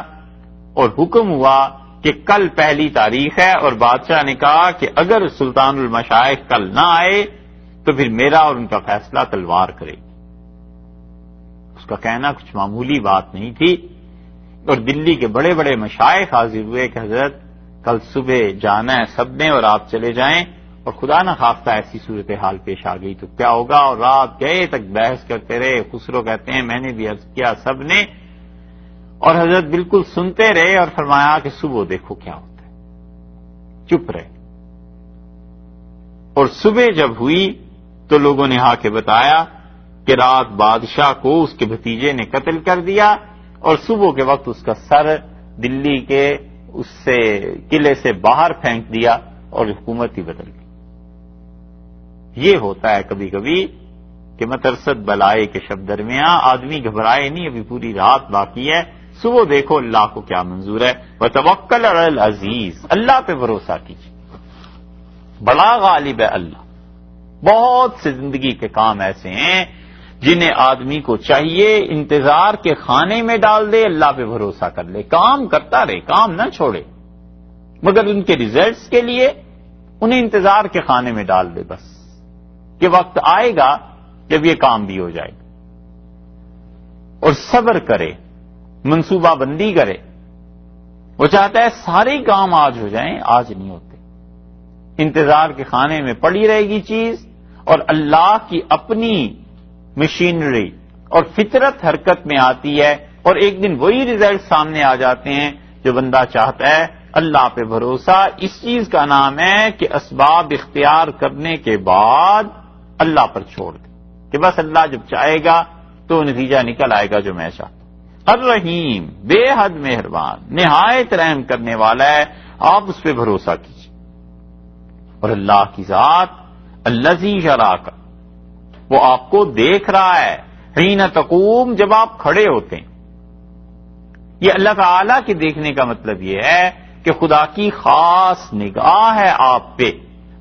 اور حکم ہوا کہ کل پہلی تاریخ ہے، اور بادشاہ نے کہا کہ اگر سلطان المشائخ کل نہ آئے تو پھر میرا اور ان کا فیصلہ تلوار کرے. اس کا کہنا کچھ معمولی بات نہیں تھی. اور دلی کے بڑے بڑے مشائخ حاضر ہوئے کہ حضرت کل صبح جانا ہے سب نے اور آپ چلے جائیں، اور خدا نہ خواستہ ایسی صورتحال پیش آ گئی تو کیا ہوگا. اور رات گئے تک بحث کرتے رہے. خسرو کہتے ہیں میں نے بھی عرض کیا سب نے، اور حضرت بالکل سنتے رہے اور فرمایا کہ صبح دیکھو کیا ہوتا ہے. چپ رہے. اور صبح جب ہوئی تو لوگوں نے آ کے بتایا کہ رات بادشاہ کو اس کے بھتیجے نے قتل کر دیا، اور صبح کے وقت اس کا سر دلی کے اس سے قلعے سے باہر پھینک دیا اور حکومت ہی بدل گئی. یہ ہوتا ہے کبھی کبھی کہ مترسد بلائے کے شب درمیان آدمی گھبرائے نہیں، ابھی پوری رات باقی ہے. صبح دیکھو اللہ کو کیا منظور ہے. وتوکل علی العزیز، اللہ پہ بھروسہ کیجیے، بڑا غالب ہے اللہ. بہت سے زندگی کے کام ایسے ہیں جنہیں آدمی کو چاہیے انتظار کے خانے میں ڈال دے، اللہ پہ بھروسہ کر لے، کام کرتا رہے، کام نہ چھوڑے، مگر ان کے ریزلٹس کے لیے انہیں انتظار کے خانے میں ڈال دے. بس کہ وقت آئے گا جب یہ کام بھی ہو جائے گا. اور صبر کرے، منصوبہ بندی کرے. وہ چاہتا ہے سارے کام آج ہو جائیں، آج نہیں ہوتے. انتظار کے خانے میں پڑی رہے گی چیز، اور اللہ کی اپنی مشینری اور فطرت حرکت میں آتی ہے، اور ایک دن وہی ریزلٹ سامنے آ جاتے ہیں جو بندہ چاہتا ہے. اللہ پہ بھروسہ اس چیز کا نام ہے کہ اسباب اختیار کرنے کے بعد اللہ پر چھوڑ دے کہ بس اللہ جب چاہے گا تو نتیجہ نکل آئے گا جو میں چاہتا ہوں. الرحیم، بے حد مہربان، نہایت رحم کرنے والا ہے، آپ اس پہ بھروسہ کیجیے. اور اللہ کی ذات الذی یراک، وہ آپ کو دیکھ رہا ہے. حین تقوم، جب آپ کھڑے ہوتے ہیں. یہ اللہ تعالی کے دیکھنے کا مطلب یہ ہے کہ خدا کی خاص نگاہ ہے آپ پہ،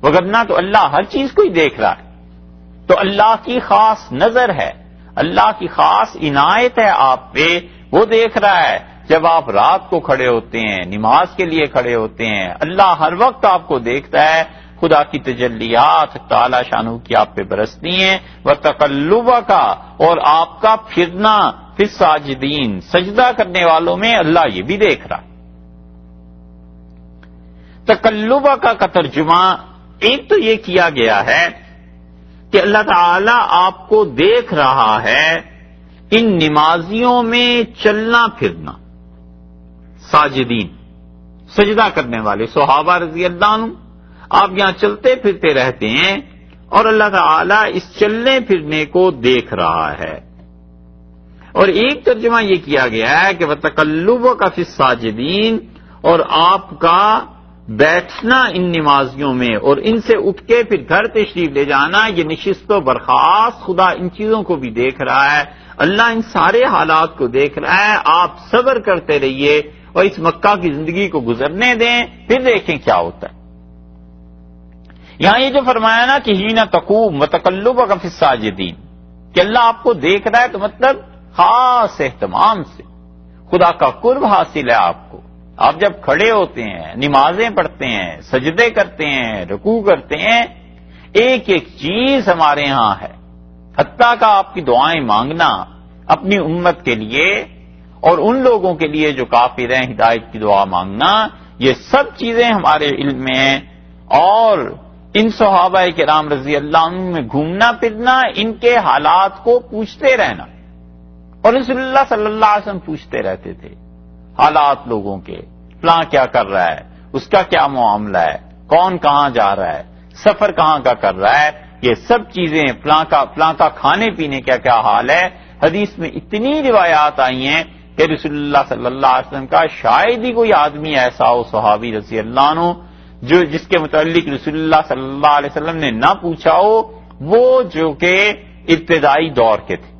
وگرنہ تو اللہ ہر چیز کو ہی دیکھ رہا ہے. تو اللہ کی خاص نظر ہے، اللہ کی خاص عنایت ہے آپ پہ. وہ دیکھ رہا ہے جب آپ رات کو کھڑے ہوتے ہیں، نماز کے لیے کھڑے ہوتے ہیں. اللہ ہر وقت آپ کو دیکھتا ہے. خدا کی تجلیات تعالی شانہ کی آپ پہ برستی ہیں. وتقلبک، اور آپ کا پھرنا فی الساجدین، سجدہ کرنے والوں میں اللہ یہ بھی دیکھ رہا. تقلبک کا ترجمہ ایک تو یہ کیا گیا ہے کہ اللہ تعالی آپ کو دیکھ رہا ہے ان نمازیوں میں چلنا پھرنا. ساجدین، سجدہ کرنے والے صحابہ رضی اللہ عنہ، آپ یہاں چلتے پھرتے رہتے ہیں اور اللہ تعالی اس چلنے پھرنے کو دیکھ رہا ہے. اور ایک ترجمہ یہ کیا گیا ہے کہ وَتَقَلُّبُكَ فِي السَّاجِدِينَ، اور آپ کا بیٹھنا ان نمازیوں میں اور ان سے اٹھ کے پھر گھر تشریف لے جانا، یہ نشست و برخاست، خدا ان چیزوں کو بھی دیکھ رہا ہے. اللہ ان سارے حالات کو دیکھ رہا ہے. آپ صبر کرتے رہیے اور اس مکہ کی زندگی کو گزرنے دیں، پھر دیکھیں کیا ہوتا ہے. یہاں یہ جو فرمایا نا کہ حین تقوم وتقلبک فی الساجدین، کہ اللہ آپ کو دیکھ رہا ہے، تو مطلب خاص اہتمام سے خدا کا قرب حاصل ہے آپ کو. آپ جب کھڑے ہوتے ہیں، نمازیں پڑھتے ہیں، سجدے کرتے ہیں، رکوع کرتے ہیں، ایک ایک چیز ہمارے ہاں ہے. حتیٰ کہ آپ کی دعائیں مانگنا اپنی امت کے لیے اور ان لوگوں کے لیے جو کافر ہیں، ہدایت کی دعا مانگنا، یہ سب چیزیں ہمارے علم میں ہیں. اور ان صحابہ کرام رضی اللہ عنہ میں گھومنا پھرنا، ان کے حالات کو پوچھتے رہنا. اور رسول اللہ صلی اللہ علیہ وسلم پوچھتے رہتے تھے حالات لوگوں کے، فلاں کیا کر رہا ہے، اس کا کیا معاملہ ہے، کون کہاں جا رہا ہے، سفر کہاں کا کر رہا ہے، یہ سب چیزیں فلاں کا کھانے پینے کا کیا حال ہے۔ حدیث میں اتنی روایات آئی ہیں کہ رسول اللہ صلی اللہ علیہ وسلم کا شاید ہی کوئی آدمی ایسا ہو، صحابی رضی اللہ عنہ، جس کے متعلق رسول اللہ صلی اللہ علیہ وسلم نے نہ پوچھا ہو، وہ جو کہ ابتدائی دور کے تھے،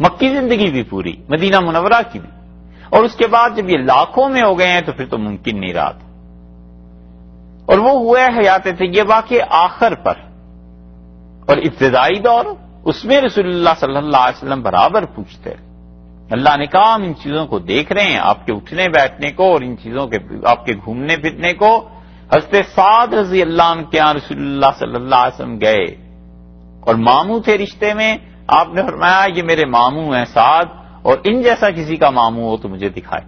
مکی زندگی بھی پوری، مدینہ منورہ کی بھی، اور اس کے بعد جب یہ لاکھوں میں ہو گئے ہیں تو پھر تو ممکن نہیں رہا تھا۔ اور وہ ہوا ہے حیات طیبہ کے آخر پر، اور ابتدائی دور اس میں رسول اللہ صلی اللہ علیہ وسلم برابر پوچھتے رہے۔ اللہ نے کہا ہم ان چیزوں کو دیکھ رہے ہیں، آپ کے اٹھنے بیٹھنے کو اور ان چیزوں کے آپ کے گھومنے پھرنے کو۔ حضرت سعد رضی اللہ عنہ کے یہاں رسول اللہ صلی اللہ علیہ وسلم گئے اور ماموں تھے رشتے میں، آپ نے فرمایا یہ میرے ماموں ہیں سعد، اور ان جیسا کسی کا ماموں ہو تو مجھے دکھائے۔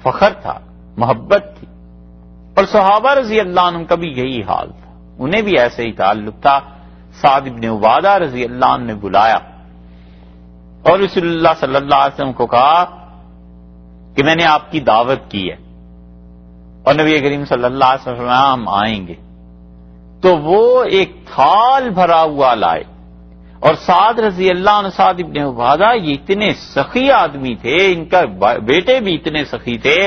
فخر تھا، محبت تھی، اور صحابہ رضی اللہ عنہ کا بھی یہی حال تھا، انہیں بھی ایسے ہی تعلق تھا۔ سعد بن عبادہ رضی اللہ عنہ نے بلایا اور رسول اللہ صلی اللہ علیہ وسلم کو کہا کہ میں نے آپ کی دعوت کی ہے، اور نبی کریم صلی اللہ علیہ وسلم فرمایا ہم آئیں گے۔ تو وہ ایک تھال بھرا ہوا لائے، اور سعد رضی اللہ عنہ، سعد ابن عبادہ یہ اتنے سخی آدمی تھے، ان کا بیٹے بھی اتنے سخی تھے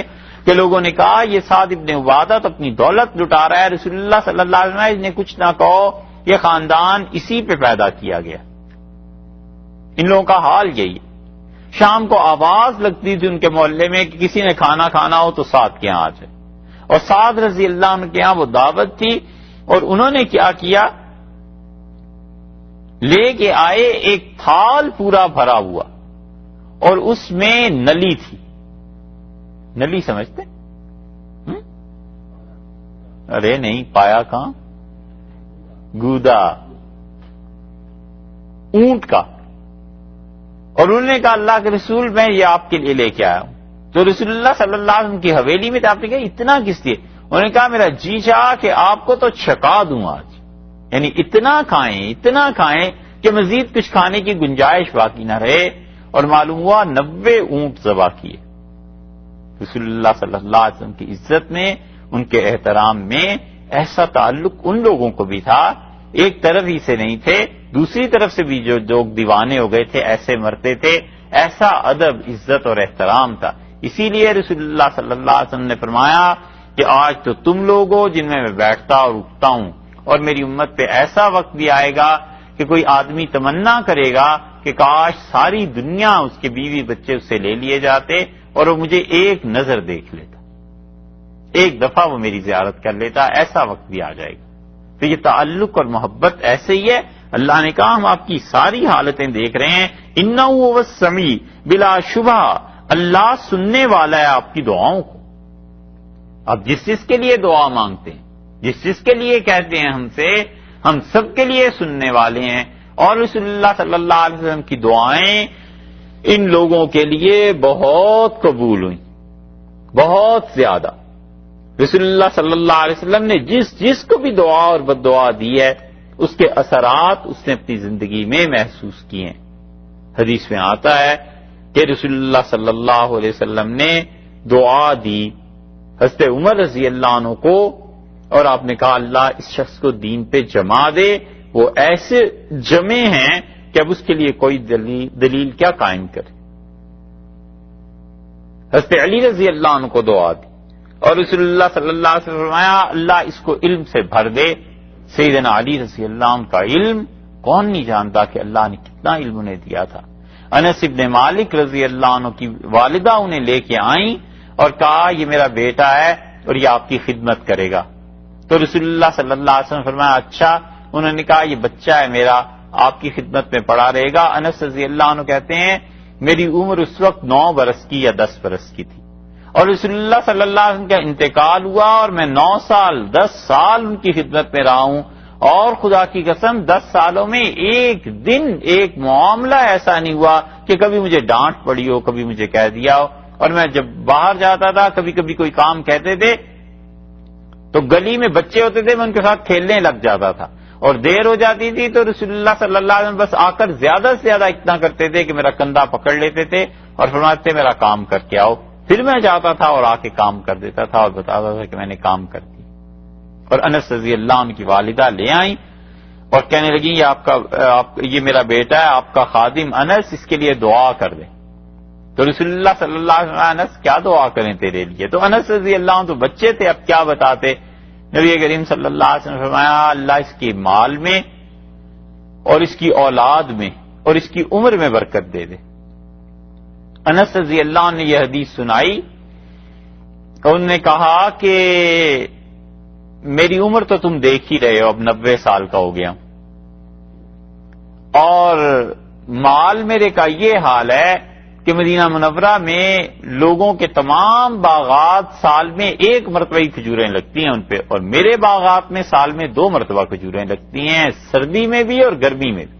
کہ لوگوں نے کہا یہ سعد ابن عبادہ تو اپنی دولت لٹا رہا ہے، رسول اللہ صلی اللہ علیہ وسلم اس نے کچھ نہ کہو، یہ خاندان اسی پہ پیدا کیا گیا۔ ان لوگوں کا حال یہی ہے۔ شام کو آواز لگتی تھی ان کے محلے میں کہ کسی نے کھانا کھانا ہو تو سعد کے ہاں آ جائے، اور سعد رضی اللہ عنہ کے ہاں وہ دعوت تھی، اور انہوں نے کیا کیا، لے کے آئے ایک تھال پورا بھرا ہوا، اور اس میں نلی تھی۔ نلی سمجھتے؟ ارے نہیں، پایا کہاں، گودا، اونٹ کا۔ اور انہوں نے کہا اللہ کے رسول میں یہ آپ کے لیے لے کے آیا ہوں۔ تو رسول اللہ صلی اللہ علیہ وسلم کی حویلی میں آپ نے کہا اتنا کس لیے؟ انہوں نے کہا میرا جی چاہا کہ آپ کو تو چھکا دوں آج، یعنی اتنا کھائیں کہ مزید کچھ کھانے کی گنجائش باقی نہ رہے۔ اور معلوم ہوا 90 اونٹ ذبح کیے۔ رسول اللہ صلی اللہ علیہ وسلم کی عزت میں، ان کے احترام میں ایسا تعلق ان لوگوں کو بھی تھا، ایک طرف ہی سے نہیں تھے، دوسری طرف سے بھی جو لوگ دیوانے ہو گئے تھے ایسے مرتے تھے، ایسا ادب، عزت اور احترام تھا۔ اسی لیے رسول اللہ صلی اللہ علیہ وسلم نے فرمایا کہ آج تو تم لوگ ہو جن میں بیٹھتا اور اٹھتا ہوں، اور میری امت پہ ایسا وقت بھی آئے گا کہ کوئی آدمی تمنا کرے گا کہ کاش ساری دنیا اس کے بیوی بچے اس سے لے لیے جاتے اور وہ مجھے ایک نظر دیکھ لیتا، ایک دفعہ وہ میری زیارت کر لیتا، ایسا وقت بھی آ جائے گا۔ تو یہ تعلق اور محبت ایسے ہی ہے۔ اللہ نے کہا ہم آپ کی ساری حالتیں دیکھ رہے ہیں، انہ هو السمیع، بلا شبہ اللہ سننے والا ہے آپ کی دعاؤں کو۔ اب جس کے لیے دعا مانگتے ہیں، جس کے لیے کہتے ہیں ہم سے، ہم سب کے لیے سننے والے ہیں۔ اور رسول اللہ صلی اللہ علیہ وسلم کی دعائیں ان لوگوں کے لیے بہت قبول ہوئیں، بہت زیادہ۔ رسول اللہ صلی اللہ علیہ وسلم نے جس کو بھی دعا اور بد دعا دی ہے، اس کے اثرات اس نے اپنی زندگی میں محسوس کیے ہیں۔ حدیث میں آتا ہے کہ رسول اللہ صلی اللہ علیہ وسلم نے دعا دی حضرت عمر رضی اللہ عنہ کو، اور آپ نے کہا اللہ اس شخص کو دین پہ جما دے، وہ ایسے جمے ہیں کہ اب اس کے لیے کوئی دلیل کیا قائم کرے۔ حضرت علی رضی اللہ عنہ کو دعا دی، اور رسول اللہ صلی اللہ علیہ وسلم فرمایا اللہ اس کو علم سے بھر دے۔ سیدنا علی رضی اللہ عنہ کا علم کون نہیں جانتا کہ اللہ نے کتنا علم انہیں دیا تھا۔ انس ابن مالک رضی اللہ عنہ کی والدہ انہیں لے کے آئیں اور کہا یہ میرا بیٹا ہے اور یہ آپ کی خدمت کرے گا۔ تو رسول اللہ صلی اللہ علیہ وسلم فرمایا اچھا۔ انہوں نے کہا یہ بچہ ہے میرا، آپ کی خدمت میں پڑا رہے گا۔ انس رضی اللہ عنہ کہتے ہیں میری عمر اس وقت 9 برس کی یا 10 برس کی تھی، اور رسول اللہ صلی اللہ علیہ وسلم کا انتقال ہوا اور میں 9 سال 10 سال ان کی خدمت میں رہا ہوں، اور خدا کی قسم 10 سالوں میں ایک دن ایک معاملہ ایسا نہیں ہوا کہ کبھی مجھے ڈانٹ پڑی ہو، کبھی مجھے کہہ دیا ہو۔ اور میں جب باہر جاتا تھا کبھی کبھی کوئی کام کہتے تھے تو گلی میں بچے ہوتے تھے، میں ان کے ساتھ کھیلنے لگ جاتا تھا، اور دیر ہو جاتی تھی تو رسول اللہ صلی اللہ علیہ وسلم بس آ کر زیادہ سے زیادہ اتنا کرتے تھے کہ میرا کندھا پکڑ لیتے تھے اور فرماتے تھے میرا کام کر کے آؤ۔ پھر میں جاتا تھا اور آ کے کام کر دیتا تھا اور بتاتا تھا کہ میں نے کام کر دیا۔ اور انس رضی اللہ عنہ کی والدہ لے آئیں اور کہنے لگی یہ میرا بیٹا ہے، آپ کا خادم انس، اس کے لیے دعا کر دیں۔ تو رسول اللہ صلی اللہ علیہ وسلم انس کیا دعا کریں تیرے لیے؟ تو انس رضی اللہ عنہ تو بچے تھے، اب کیا بتاتے؟ نبی کریم صلی اللہ علیہ وسلم نے فرمایا اللہ اس کے مال میں اور اس کی اولاد میں اور اس کی عمر میں برکت دے دے۔ انس رضی اللہ عنہ نے یہ حدیث سنائی اور انہوں نے کہا کہ میری عمر تو تم دیکھ ہی رہے ہو، اب 90 سال کا ہو گیا، اور مال میرے کا یہ حال ہے کہ مدینہ منورہ میں لوگوں کے تمام باغات سال میں 1 مرتبہ ہی کھجوریں لگتی ہیں ان پہ، اور میرے باغات میں سال میں 2 مرتبہ کھجوریں لگتی ہیں، سردی میں بھی اور گرمی میں بھی۔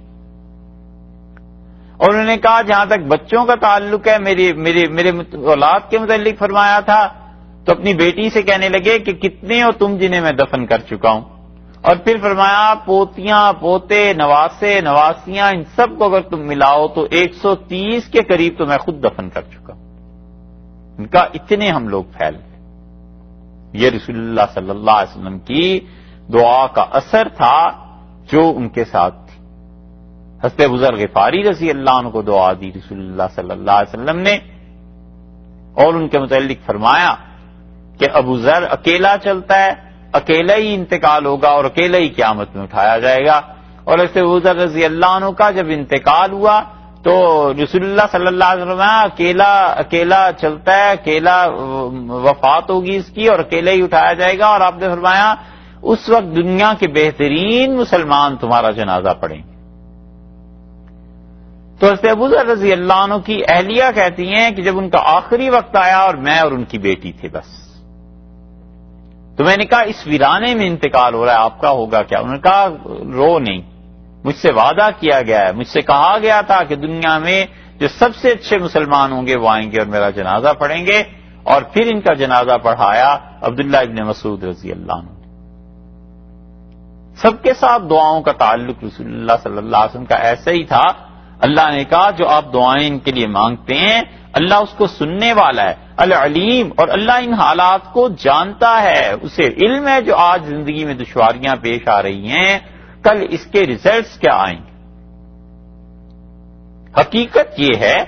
اور انہوں نے کہا جہاں تک بچوں کا تعلق ہے، میرے اولاد کے متعلق فرمایا تھا تو اپنی بیٹی سے کہنے لگے کہ کتنے ہو تم جنہیں میں دفن کر چکا ہوں، اور پھر فرمایا پوتیاں پوتے نواسے نواسیاں ان سب کو اگر تم ملاؤ تو 130 کے قریب تو میں خود دفن کر چکا ہوں۔ ان کا اتنے ہم لوگ پھیل گئے۔ یہ رسول اللہ صلی اللہ علیہ وسلم کی دعا کا اثر تھا جو ان کے ساتھ تھی۔ حضرت ابو ذر غفاری رضی اللہ عنہ کو دعا دی رسول اللہ صلی اللہ علیہ وسلم نے، اور ان کے متعلق فرمایا کہ ابو ذر اکیلا چلتا ہے، اکیلا ہی انتقال ہوگا اور اکیلا ہی قیامت میں اٹھایا جائے گا۔ اور ایسے ابو ذر رضی اللہ عنہ کا جب انتقال ہوا تو رسول اللہ صلی اللہ علیہ وسلم اکیلا چلتا ہے، اکیلا وفات ہوگی اس کی اور اکیلا ہی اٹھایا جائے گا، اور آپ نے فرمایا اس وقت دنیا کے بہترین مسلمان تمہارا جنازہ پڑھیں گے۔ تو حضرت ابو ذر رضی اللہ عنہ کی اہلیہ کہتی ہیں کہ جب ان کا آخری وقت آیا اور میں اور ان کی بیٹی تھے بس، تو میں نے کہا اس ویرانے میں انتقال ہو رہا ہے، آپ کا ہوگا کیا؟ انہوں نے کہا رو نہیں، مجھ سے وعدہ کیا گیا ہے، مجھ سے کہا گیا تھا کہ دنیا میں جو سب سے اچھے مسلمان ہوں گے وہ آئیں گے اور میرا جنازہ پڑھیں گے، اور پھر ان کا جنازہ پڑھایا عبداللہ ابن مسعود رضی اللہ عنہ۔ سب کے ساتھ دعاؤں کا تعلق رسول اللہ صلی اللہ علیہ وسلم کا ایسا ہی تھا۔ اللہ نے کہا جو آپ دعائیں ان کے لیے مانگتے ہیں اللہ اس کو سننے والا ہے، العلیم، اور اللہ ان حالات کو جانتا ہے، اسے علم ہے جو آج زندگی میں دشواریاں پیش آ رہی ہیں کل اس کے ریزلٹس کیا آئیں گے۔ حقیقت یہ ہے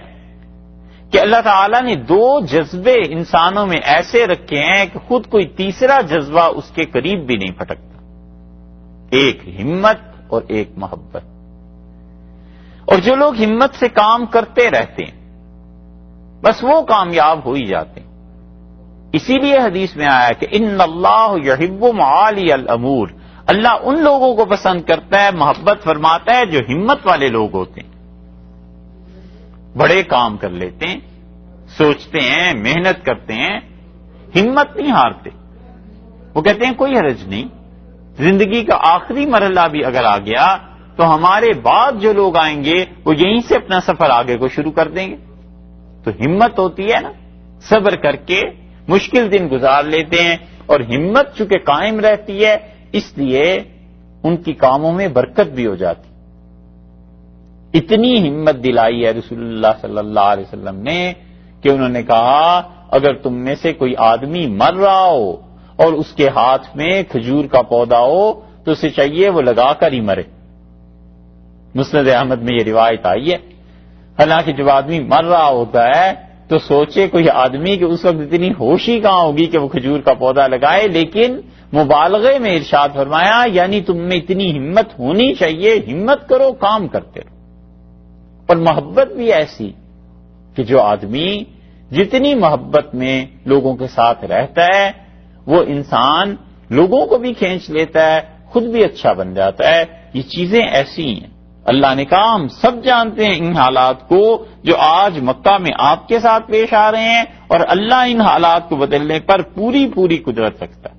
کہ اللہ تعالیٰ نے 2 جذبے انسانوں میں ایسے رکھے ہیں کہ خود کوئی تیسرا جذبہ اس کے قریب بھی نہیں پھٹکتا، ایک ہمت اور ایک محبت۔ اور جو لوگ ہمت سے کام کرتے رہتے ہیں بس وہ کامیاب ہو ہی جاتے ہیں۔ اسی لیے حدیث میں آیا کہ ان اللہ یحب معالی الامور، اللہ ان لوگوں کو پسند کرتا ہے، محبت فرماتا ہے جو ہمت والے لوگ ہوتے ہیں، بڑے کام کر لیتے ہیں، سوچتے ہیں، محنت کرتے ہیں، ہمت نہیں ہارتے۔ وہ کہتے ہیں کوئی حرج نہیں، زندگی کا آخری مرحلہ بھی اگر آ گیا تو ہمارے بعد جو لوگ آئیں گے وہ یہیں سے اپنا سفر آگے کو شروع کر دیں گے۔ تو ہمت ہوتی ہے نا، صبر کر کے مشکل دن گزار لیتے ہیں، اور ہمت چونکہ قائم رہتی ہے اس لیے ان کی کاموں میں برکت بھی ہو جاتی۔ اتنی ہمت دلائی ہے رسول اللہ صلی اللہ علیہ وسلم نے کہ انہوں نے کہا اگر تم میں سے کوئی آدمی مر رہا ہو اور اس کے ہاتھ میں کھجور کا پودا ہو تو اسے چاہیے وہ لگا کر ہی مرے۔ مسند احمد میں یہ روایت آئی ہے۔ حالانکہ جب آدمی مر رہا ہوتا ہے تو سوچے کوئی آدمی کہ اس وقت اتنی ہوش ہی کہاں ہوگی کہ وہ کھجور کا پودا لگائے، لیکن مبالغے میں ارشاد فرمایا یعنی تم میں اتنی ہمت ہونی چاہیے، ہمت کرو، کام کرتے رہو۔ اور محبت بھی ایسی کہ جو آدمی جتنی محبت میں لوگوں کے ساتھ رہتا ہے وہ انسان لوگوں کو بھی کھینچ لیتا ہے، خود بھی اچھا بن جاتا ہے۔ یہ چیزیں ایسی ہیں۔ اللہ نے کہا ہم سب جانتے ہیں ان حالات کو جو آج مکہ میں آپ کے ساتھ پیش آ رہے ہیں، اور اللہ ان حالات کو بدلنے پر پوری قدرت رکھتا ہے۔